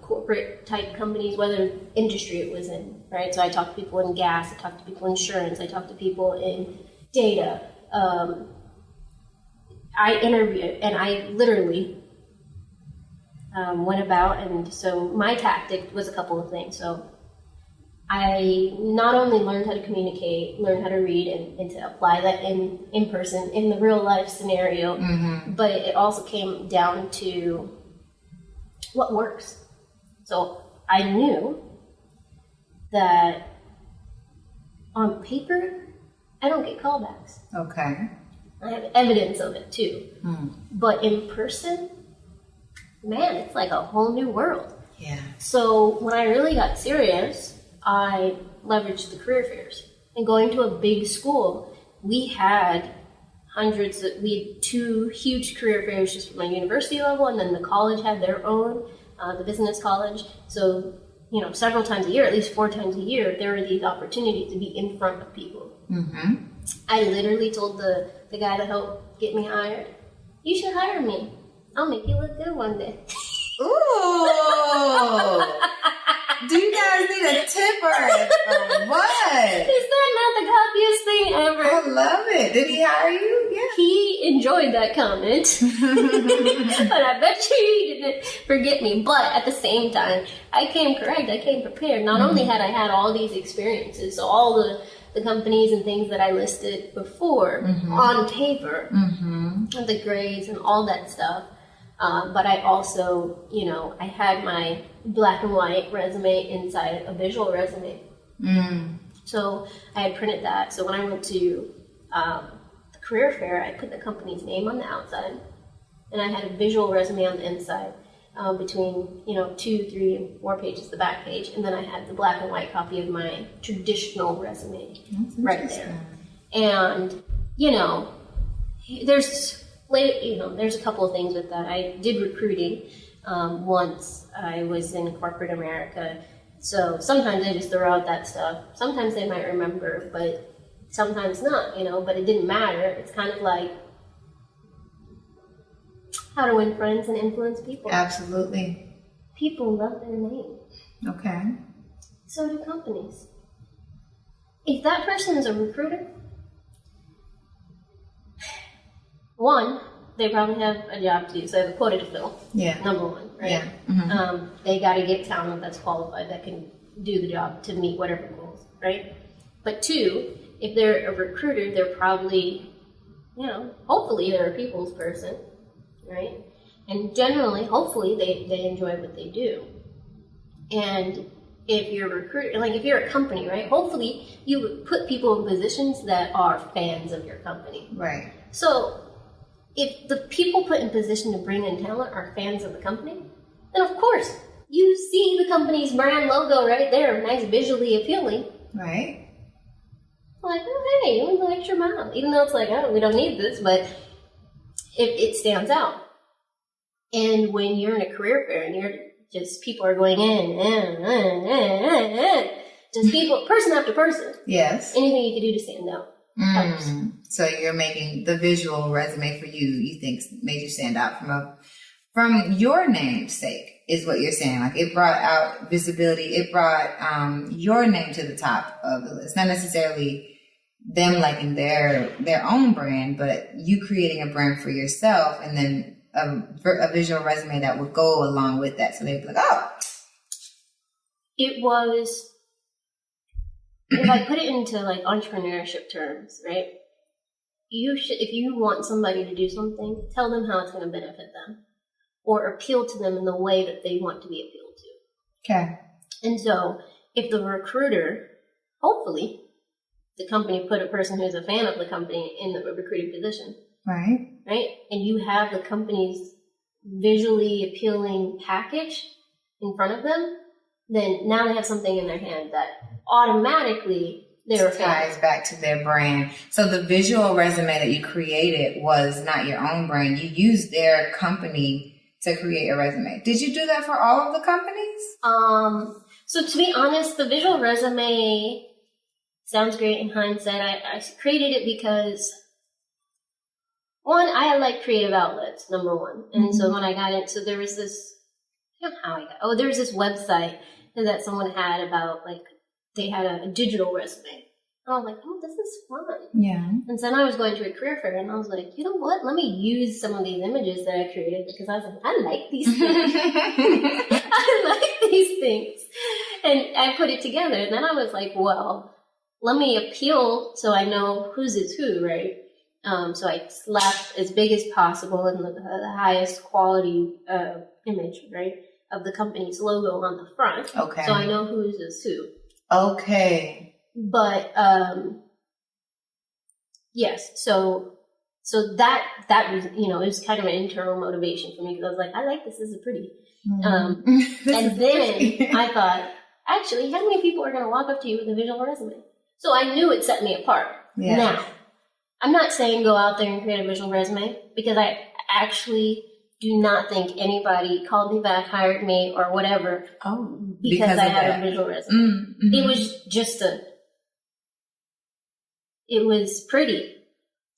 corporate type companies, whether industry it was in, right? So I talked to people in gas, I talked to people in insurance, I talked to people in data. I interviewed, and I literally went about, and so my tactic was a couple of things. So I not only learned how to communicate, learned how to read, and to apply that in person, in the real life scenario, but it also came down to what works. So I knew that on paper, I don't get callbacks. Okay. I have evidence of it too. But in person, man, it's like a whole new world. Yeah. So when I really got serious, I leveraged the career fairs. And going to a big school, we had we had 2 huge career fairs just for my university level, and then the college had their own, the business college. So, several times a year, at least 4 times a year, there were these opportunities to be in front of people. I literally told the guy that helped get me hired, you should hire me. I'll make you look good one day. Ooh! Do you guys need a tip or what? Is that not the coppiest thing ever? I love it. Did he hire you? Yeah. He enjoyed that comment. But I bet you he didn't forget me. But at the same time, I came correct. I came prepared. Not only had I had all these experiences, so all the companies and things that I listed before on paper, the grades and all that stuff, but I also, I had my black and white resume inside a visual resume. So I had printed that. So when I went to the career fair, I put the company's name on the outside, and I had a visual resume on the inside, between 2, 3, and 4 pages, the back page, and then I had the black and white copy of my traditional resume right there. And there's a couple of things with that. I did recruiting once. I was in corporate America, so sometimes they just throw out that stuff. Sometimes they might remember, but sometimes not. But it didn't matter. It's kind of like how to win friends and influence people. Absolutely. People love their name. Okay. So do companies. If that person is a recruiter, one, they probably have a job to do, so they have a quota to fill. Yeah. Number one, right? Yeah. Mm-hmm. They got to get talent that's qualified, that can do the job to meet whatever goals, right? But two, if they're a recruiter, they're probably, hopefully they're a people's person, right? And generally, hopefully, they enjoy what they do. And if you're a recruiter, like if you're a company, right? Hopefully, you would put people in positions that are fans of your company. Right. So, if the people put in position to bring in talent are fans of the company, then of course, you see the company's brand logo right there, nice, visually appealing. Right. Like, oh, hey, you want an extra mile. Even though it's like, oh, we don't need this, but it stands out. And when you're in a career fair and people are going in, just people, person after person. Yes. Anything you can do to stand out helps. So you're making the visual resume for you think made you stand out from your name's sake, is what you're saying. Like it brought out visibility. It brought your name to the top of the list. Not necessarily them liking their own brand, but you creating a brand for yourself, and then a visual resume that would go along with that. So they'd be like, oh. It was, if I put it into like entrepreneurship terms, right? You should, if you want somebody to do something, tell them how it's going to benefit them, or appeal to them in the way that they want to be appealed to. Okay. And so, if the recruiter, hopefully, the company put a person who's a fan of the company in the recruiting position. Right. Right? And you have the company's visually appealing package in front of them, then now they have something in their hand that automatically they're a fan. Ties back to their brand. So the visual resume that you created was not your own brand. You used their company to create a resume. Did you do that for all of the companies? So to be honest, the visual resume sounds great in hindsight. I created it because, one, I had like creative outlets, number one. And so when I got into, there was this, I don't know how I got, there was this website that someone had about like, they had a digital resume. And I was like, oh, this is fun. Yeah. And so then I was going to a career fair and I was like, you know what? Let me use some of these images that I created because I was like, I like these things. I like these things. And I put it together. And then I was like, well, let me appeal so I know whose is who, right? So I slapped as big as possible in the highest quality image, right, of the company's logo on the front. Okay. So I know whose is who. Okay. But yes, so that was, it was kind of an internal motivation for me because I was like, I like this. This is pretty. And then I thought, actually, how many people are going to walk up to you with a visual resume? So I knew it set me apart. Yes. Now, I'm not saying go out there and create a visual resume because I actually do not think anybody called me back, hired me, or whatever because I had a visual resume. Mm-hmm. It was just it was pretty.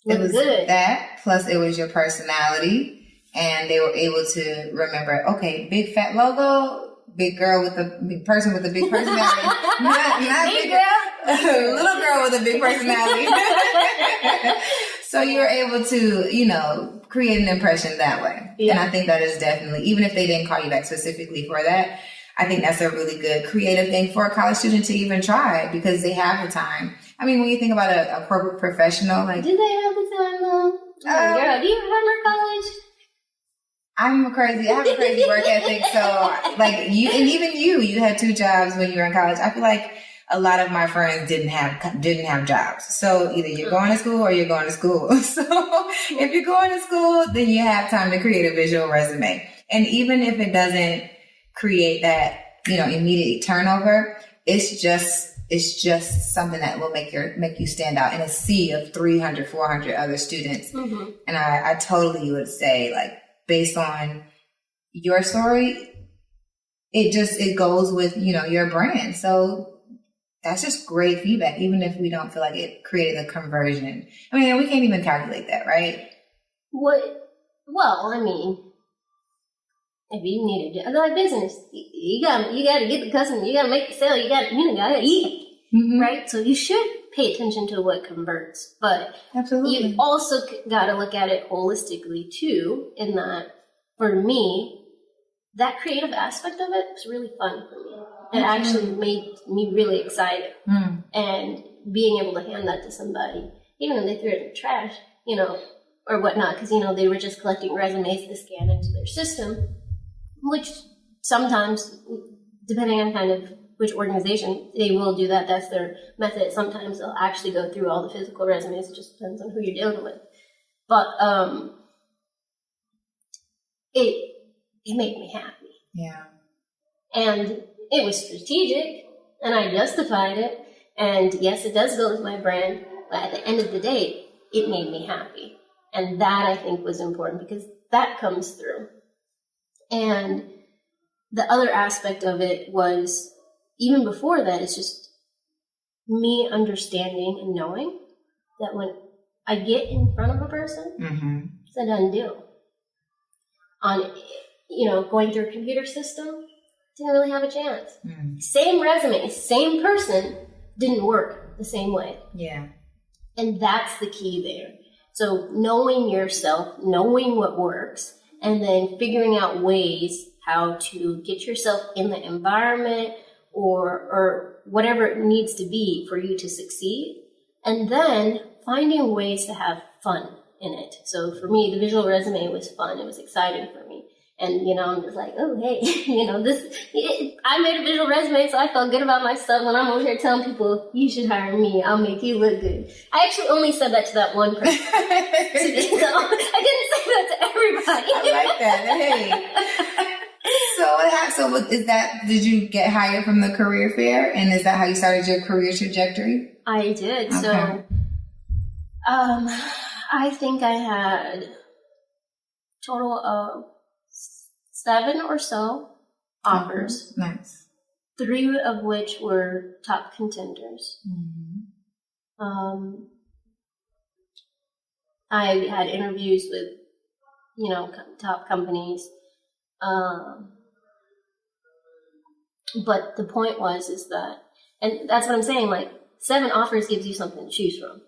It was good. That, plus it was your personality, and they were able to remember, okay, big fat logo, big girl with a big person with a big personality. not big girl. Little girl with a big personality. So you were able to, create an impression that way. Yeah. And I think that is definitely, even if they didn't call you back specifically for that, I think that's a really good creative thing for a college student to even try because they have the time. I mean, when you think about a corporate professional, like... Do they have the time, though? Girl, do you remember college? I have a crazy work ethic. So, like, you had 2 jobs when you were in college. I feel like a lot of my friends didn't have jobs. So either you're going to school or you're going to school. So if you're going to school, then you have time to create a visual resume. And even if it doesn't create that, immediate turnover, it's just something that will make you stand out in a sea of 300, 400 other students. Mm-hmm. And I totally would say, like, based on your story, it goes with, your brand. So that's just great feedback, even if we don't feel like it created a conversion. I mean, we can't even calculate that, right? Well, I mean, if you need a like business, you got to get the customer, you got to make the sale, you got to eat, right? So you should pay attention to what converts, but absolutely, you also got to look at it holistically too. In that, for me, that creative aspect of it was really fun for me. It actually made me really excited, and being able to hand that to somebody, even if they threw it in the trash, or whatnot, because they were just collecting resumes to scan into their system. Which sometimes, depending on kind of which organization, they will do that. That's their method. Sometimes they'll actually go through all the physical resumes. It just depends on who you're dealing with. But it made me happy. Yeah. And it was strategic, and I justified it. And yes, it does go with my brand. But at the end of the day, it made me happy. And that, I think, was important because that comes through. And the other aspect of it was, even before that, it's just me understanding and knowing that when I get in front of a person, it's a done deal. On, going through a computer system, didn't really have a chance. Same resume, same person, didn't work the same way. Yeah. And that's the key there. So knowing yourself, knowing what works, and then figuring out ways how to get yourself in the environment or whatever it needs to be for you to succeed. And then finding ways to have fun in it. So for me, the visual resume was fun. It was exciting for me. And, I'm just like, oh, hey, I made a visual resume, so I felt good about myself when I'm over here telling people, you should hire me. I'll make you look good. I actually only said that to that one person. So I didn't say that to everybody. I like that. Hey. Did you get hired from the career fair? And is that how you started your career trajectory? I did. Okay. So, I think I had total of 7 or so offers. Nice. 3 of which were top contenders. I had interviews with, top companies. But the point is that, and that's what I'm saying, 7 offers gives you something to choose from.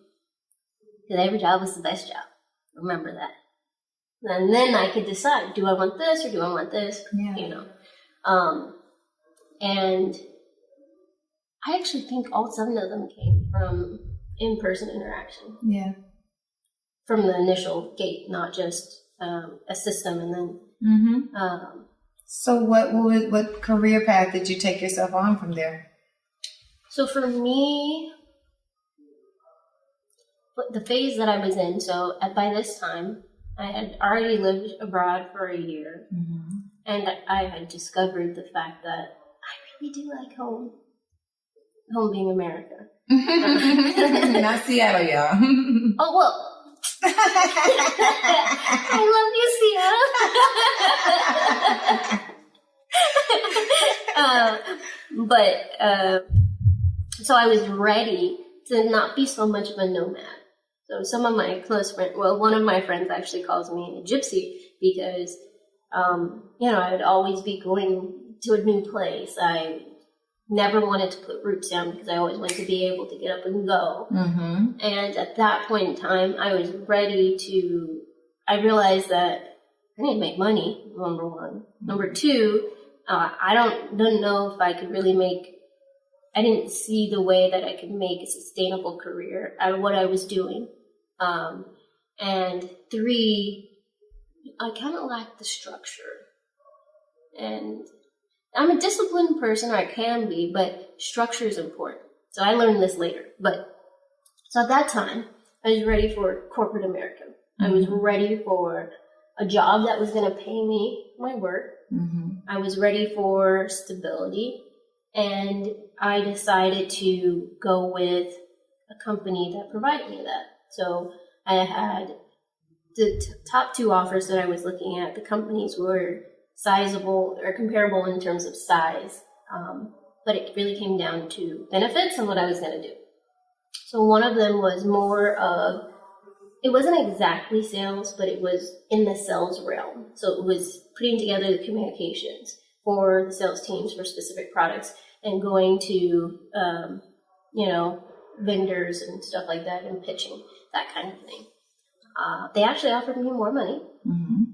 Because every job is the best job. Remember that. And then I could decide, do I want this or do I want this? Yeah. And I actually think all 7 of them came from in-person interaction. Yeah. From the initial gate, not just a system and then. So what career path did you take yourself on from there? So for me, the phase that I was in, so by this time, I had already lived abroad for a year, and I had discovered the fact that I really do like home being America. Not Seattle, y'all. Oh, well. I love you, Seattle. So I was ready to not be so much of a nomad. So some of my close friends, one of my friends actually calls me a gypsy because, I would always be going to a new place. I never wanted to put roots down because I always wanted to be able to get up and go. And at that point in time, I was ready to, I realized that I need to make money, number 1. Number 2, I didn't know if I could really I didn't see the way that I could make a sustainable career out of what I was doing. And 3, I kind of lacked the structure. And I'm a disciplined person, or I can be, but structure is important. So I learned this later. So at that time, I was ready for corporate America. I was ready for a job that was going to pay me my work. I was ready for stability. And I decided to go with a company that provided me that. So I had the top 2 offers that I was looking at. The companies were sizable or comparable in terms of size. But it really came down to benefits and what I was going to do. So one of them was more of it wasn't exactly sales, but it was in the sales realm. So it was putting together the communications for the sales teams for specific products and going to, vendors and stuff like that and pitching, that kind of thing. They actually offered me more money. Mm-hmm.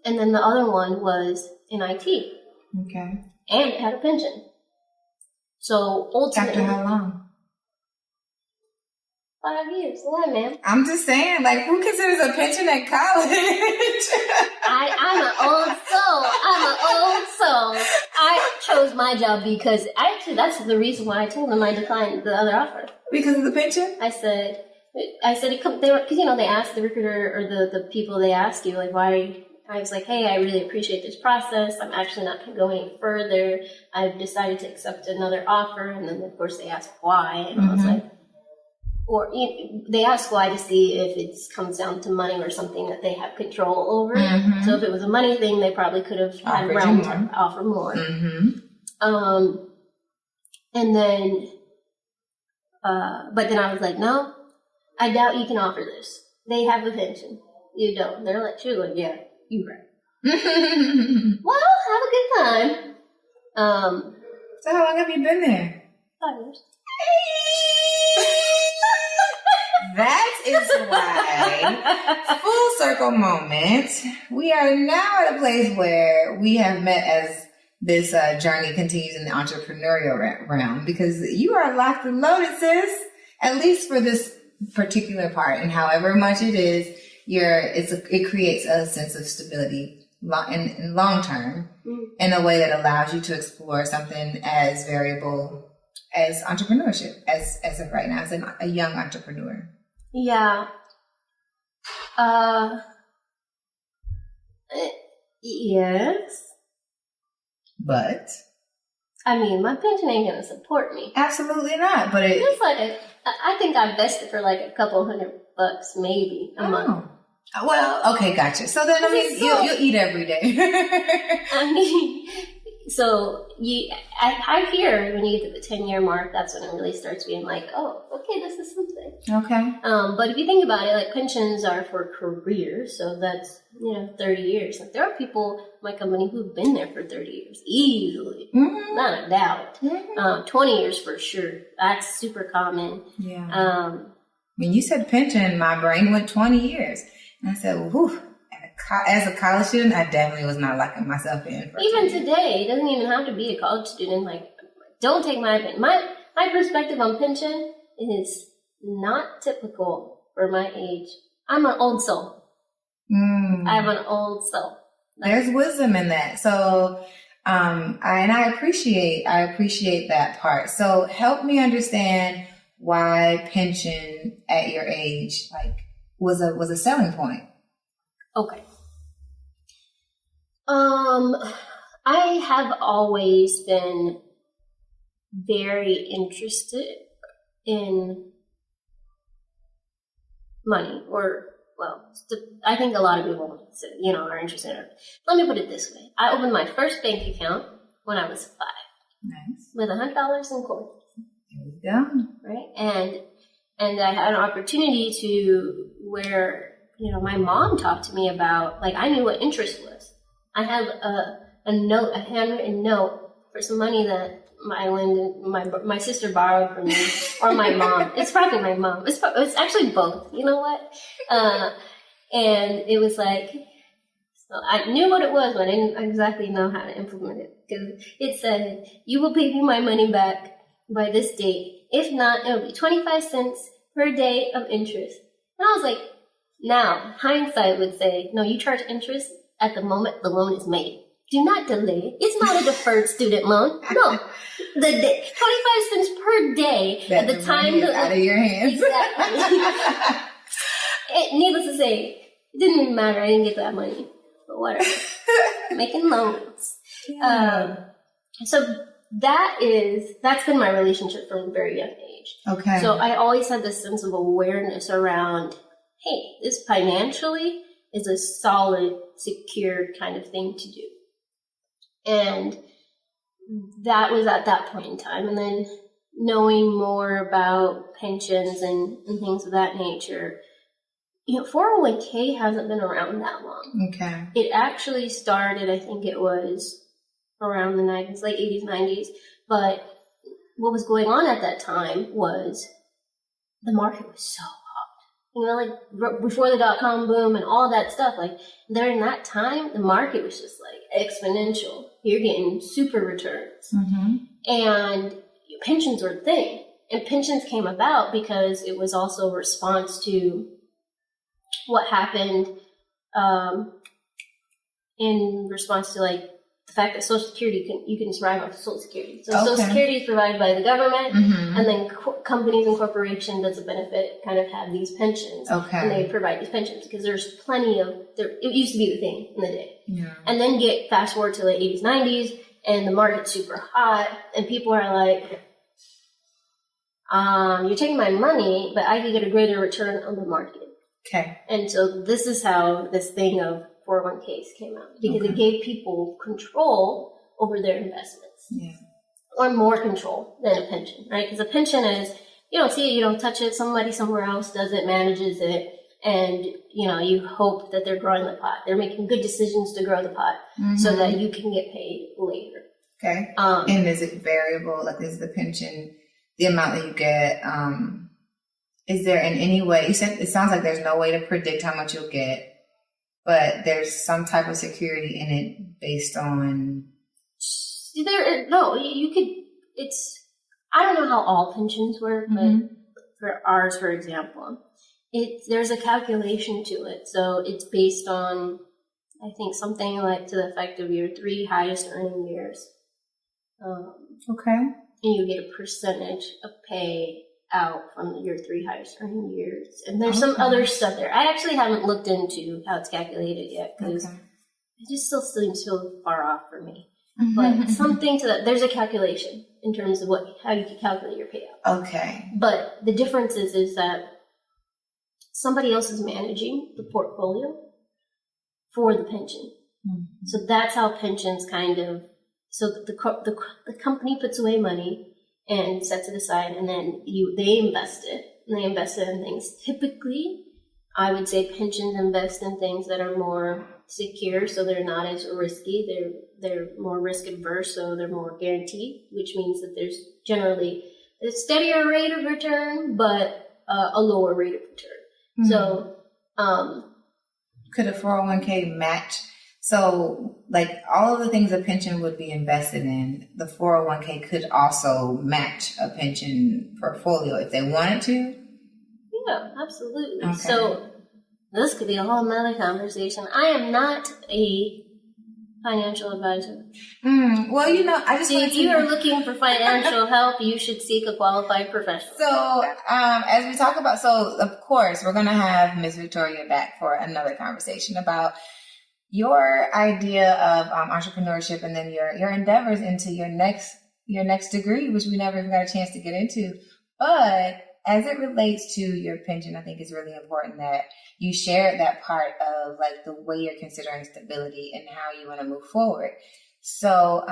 And then the other one was in IT. Okay. And it had a pension. So ultimately. After how long? 5 years. Why, man? I'm just saying, like, who considers a pension at college? I'm an old soul. I chose my job because that's the reason why I told them I declined the other offer. Because of the pension? I said because they asked the recruiter or the people, they ask you, like, why. I was like, hey, I really appreciate this process. I'm actually not going to go any further. I've decided to accept another offer. And then, of course, they asked why. And I was like, they ask why to see if it comes down to money or something that they have control over. Mm-hmm. So if it was a money thing, they probably could have had realm to offer more. Mm-hmm. And then, but then I was like, no, I doubt you can offer this. They have a pension. You don't. They're like, she was like, yeah, you're right. Well, have a good time. So how long have you been there? 5 years. That is why, full circle moment, we are now at a place where we have met as this journey continues in the entrepreneurial realm, because you are locked and loaded, sis, at least for this particular part. And however much it is, it creates a sense of stability in long term in a way that allows you to explore something as variable as entrepreneurship, as of right now, as a young entrepreneur. Yeah. Yes. But I mean, my pension ain't gonna support me. Absolutely not. But it's like I think I vested for like a couple $100 maybe a month. Well, okay, gotcha. So then, I mean, you'll eat every day. I mean, so I hear when you get to the 10-year mark, that's when it really starts being like, oh, okay, this is something. Okay. But if you think about it, like, pensions are for careers, so that's 30 years. Like, there are people in my company who've been there for 30 years easily, not a doubt. 20 years for sure. That's super common. Yeah. When you said pension, my brain went 20 years. And I said, whew, as a college student, I definitely was not locking myself in. Even today, it doesn't even have to be a college student. Like, don't take my opinion. My perspective on pension is not typical for my age. I'm an old soul. I'm an old soul. There's wisdom in that. So, I appreciate that part. So help me understand why pension at your age, like, was a selling point. Okay. I have always been very interested in money, I think a lot of people, are interested in it. Let me put it this way. I opened my first bank account when I was 5. Nice. With $100 in coins. There we go. Right? And I had an opportunity to where, my mom talked to me about, like, I knew what interest was. I have a handwritten note for some money that my sister borrowed from me, or my mom. It's probably my mom. It's actually both. You know what? And it was like, so I knew what it was, but I didn't exactly know how to implement it, because it said, you will pay me my money back by this date. If not, it'll be 25 cents per day of interest. And I was like, now, hindsight would say, no, you charge interest at the moment the loan is made. Do not delay. It's not a deferred student loan. No. 25 cents per day that at the time is out of your hands. Exactly. Needless to say, it didn't even matter. I didn't get that money. But whatever. Making loans. Yeah. So that's been my relationship from a very young age. Okay. So I always had this sense of awareness around, hey, this financially is a solid, secure kind of thing to do. And that was at that point in time. And then knowing more about pensions and things of that nature, 401k hasn't been around that long. Okay. It actually started, I think it was around the 90s, late 80s, 90s. But what was going on at that time was the market was so hot. Like before the dot-com boom and all that stuff, like during that time, the market was just like exponential. You're getting super returns. Mm-hmm. And pensions were a thing. And pensions came about because it was also a response to what happened in response to like the fact that Social Security you can survive off Social Security. So Social Security is provided by the government, and then companies and corporations as a benefit kind of have these pensions, and they provide these pensions because there's plenty of it used to be the thing in the day, and then get fast forward to the 80s, 90s, and the market's super hot, and people are like, you're taking my money, but I could get a greater return on the market. Okay. And so this is how this thing of 401ks came out, because it gave people control over their investments. Yeah. Or more control than a pension, right? Because a pension is, you don't see it, you don't touch it, somebody somewhere else does it, manages it, and, you hope that they're growing the pot. They're making good decisions to grow the pot so that you can get paid later. Okay. And is it variable? Like, is the pension, the amount that you get, is there in any way, you said it sounds like there's no way to predict how much you'll get, but there's some type of security in it based on... You could, I don't know how all pensions work, but for ours, for example, there's a calculation to it. So it's based on, I think, something like to the effect of your 3 highest earning years. And you get a percentage of pay out from your 3 highest earning years. And there's some other stuff there. I actually haven't looked into how it's calculated yet because it just still seems so far off for me. But something to that, there's a calculation in terms of how you can calculate your payout. Okay. But the difference is that somebody else is managing the portfolio for the pension. So that's how pensions so the company puts away money and sets it aside, and then they invest it. And they invest it in things. Typically, I would say pensions invest in things that are more secure, so they're not as risky. They're more risk adverse, so they're more guaranteed, which means that there's generally a steadier rate of return, but a lower rate of return. So, could a 401k match? So, like, all of the things a pension would be invested in, the 401k could also match a pension portfolio if they wanted to? Yeah, absolutely. Okay. So, this could be a whole nother conversation. I am not a financial advisor. Well, I just if you are looking for financial help, you should seek a qualified professional. So, as we talk about, of course, we're going to have Ms. Victoria back for another conversation about your idea of entrepreneurship and then your endeavors into your next degree, which we never even got a chance to get into. But as it relates to your pension, I think it's really important that you share that part of like the way you're considering stability and how you want to move forward. So,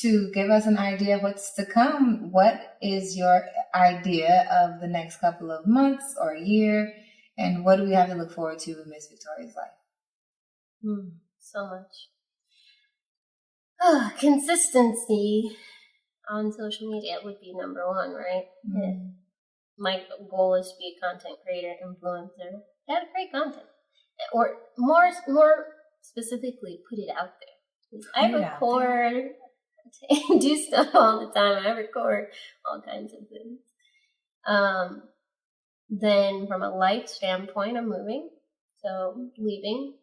to give us an idea of what's to come, what is your idea of the next couple of months or year, and what do we have to look forward to in Miss Victoria's life? So much. Consistency on social media would be number one, right? My goal is to be a content creator, influencer, have great content, or more specifically, put it out there. I record, do stuff all the time. I record all kinds of things. Then, from a life standpoint, I'm moving, so leaving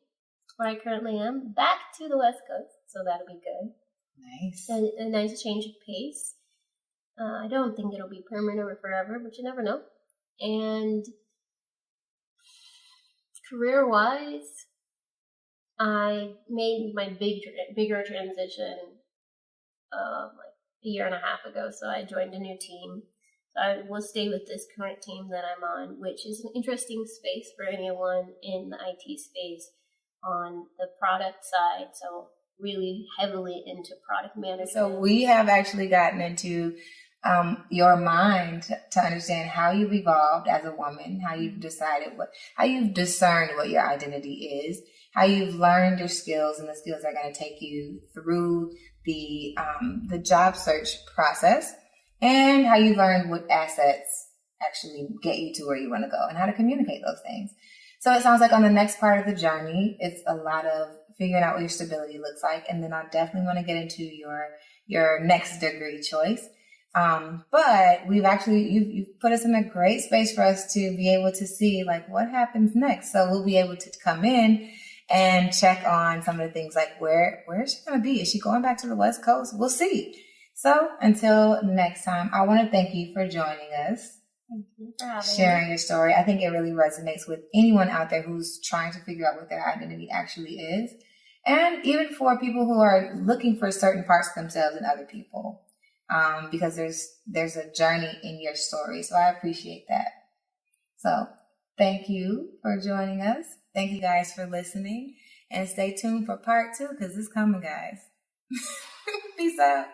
where I currently am, back to the West Coast, so that'll be good. Nice. A nice change of pace. I don't think it'll be permanent or forever, but you never know. And career-wise, I made my bigger transition like a year and a half ago, so I joined a new team. So I will stay with this current team that I'm on, which is an interesting space for anyone in the IT space. On the product side, so really heavily into product management. So we have actually gotten into your mind to understand how you've evolved as a woman, how you've how you've discerned what your identity is, how you've learned your skills, and the skills that are going to take you through the job search process, and how you learned what assets actually get you to where you want to go and how to communicate those things. So it sounds like on the next part of the journey, it's a lot of figuring out what your stability looks like. And then I definitely want to get into your next degree choice. But you've put us in a great space for us to be able to see like what happens next. So we'll be able to come in and check on some of the things like where is she going to be? Is she going back to the West Coast? We'll see. So until next time, I want to thank you for joining us. Thank you for having Sharing me. your story. I think it really resonates with anyone out there who's trying to figure out what their identity actually is. And even for people who are looking for certain parts of themselves and other people. Because there's a journey in your story. So I appreciate that. So thank you for joining us. Thank you guys for listening. And stay tuned for part 2 because it's coming, guys. Peace out.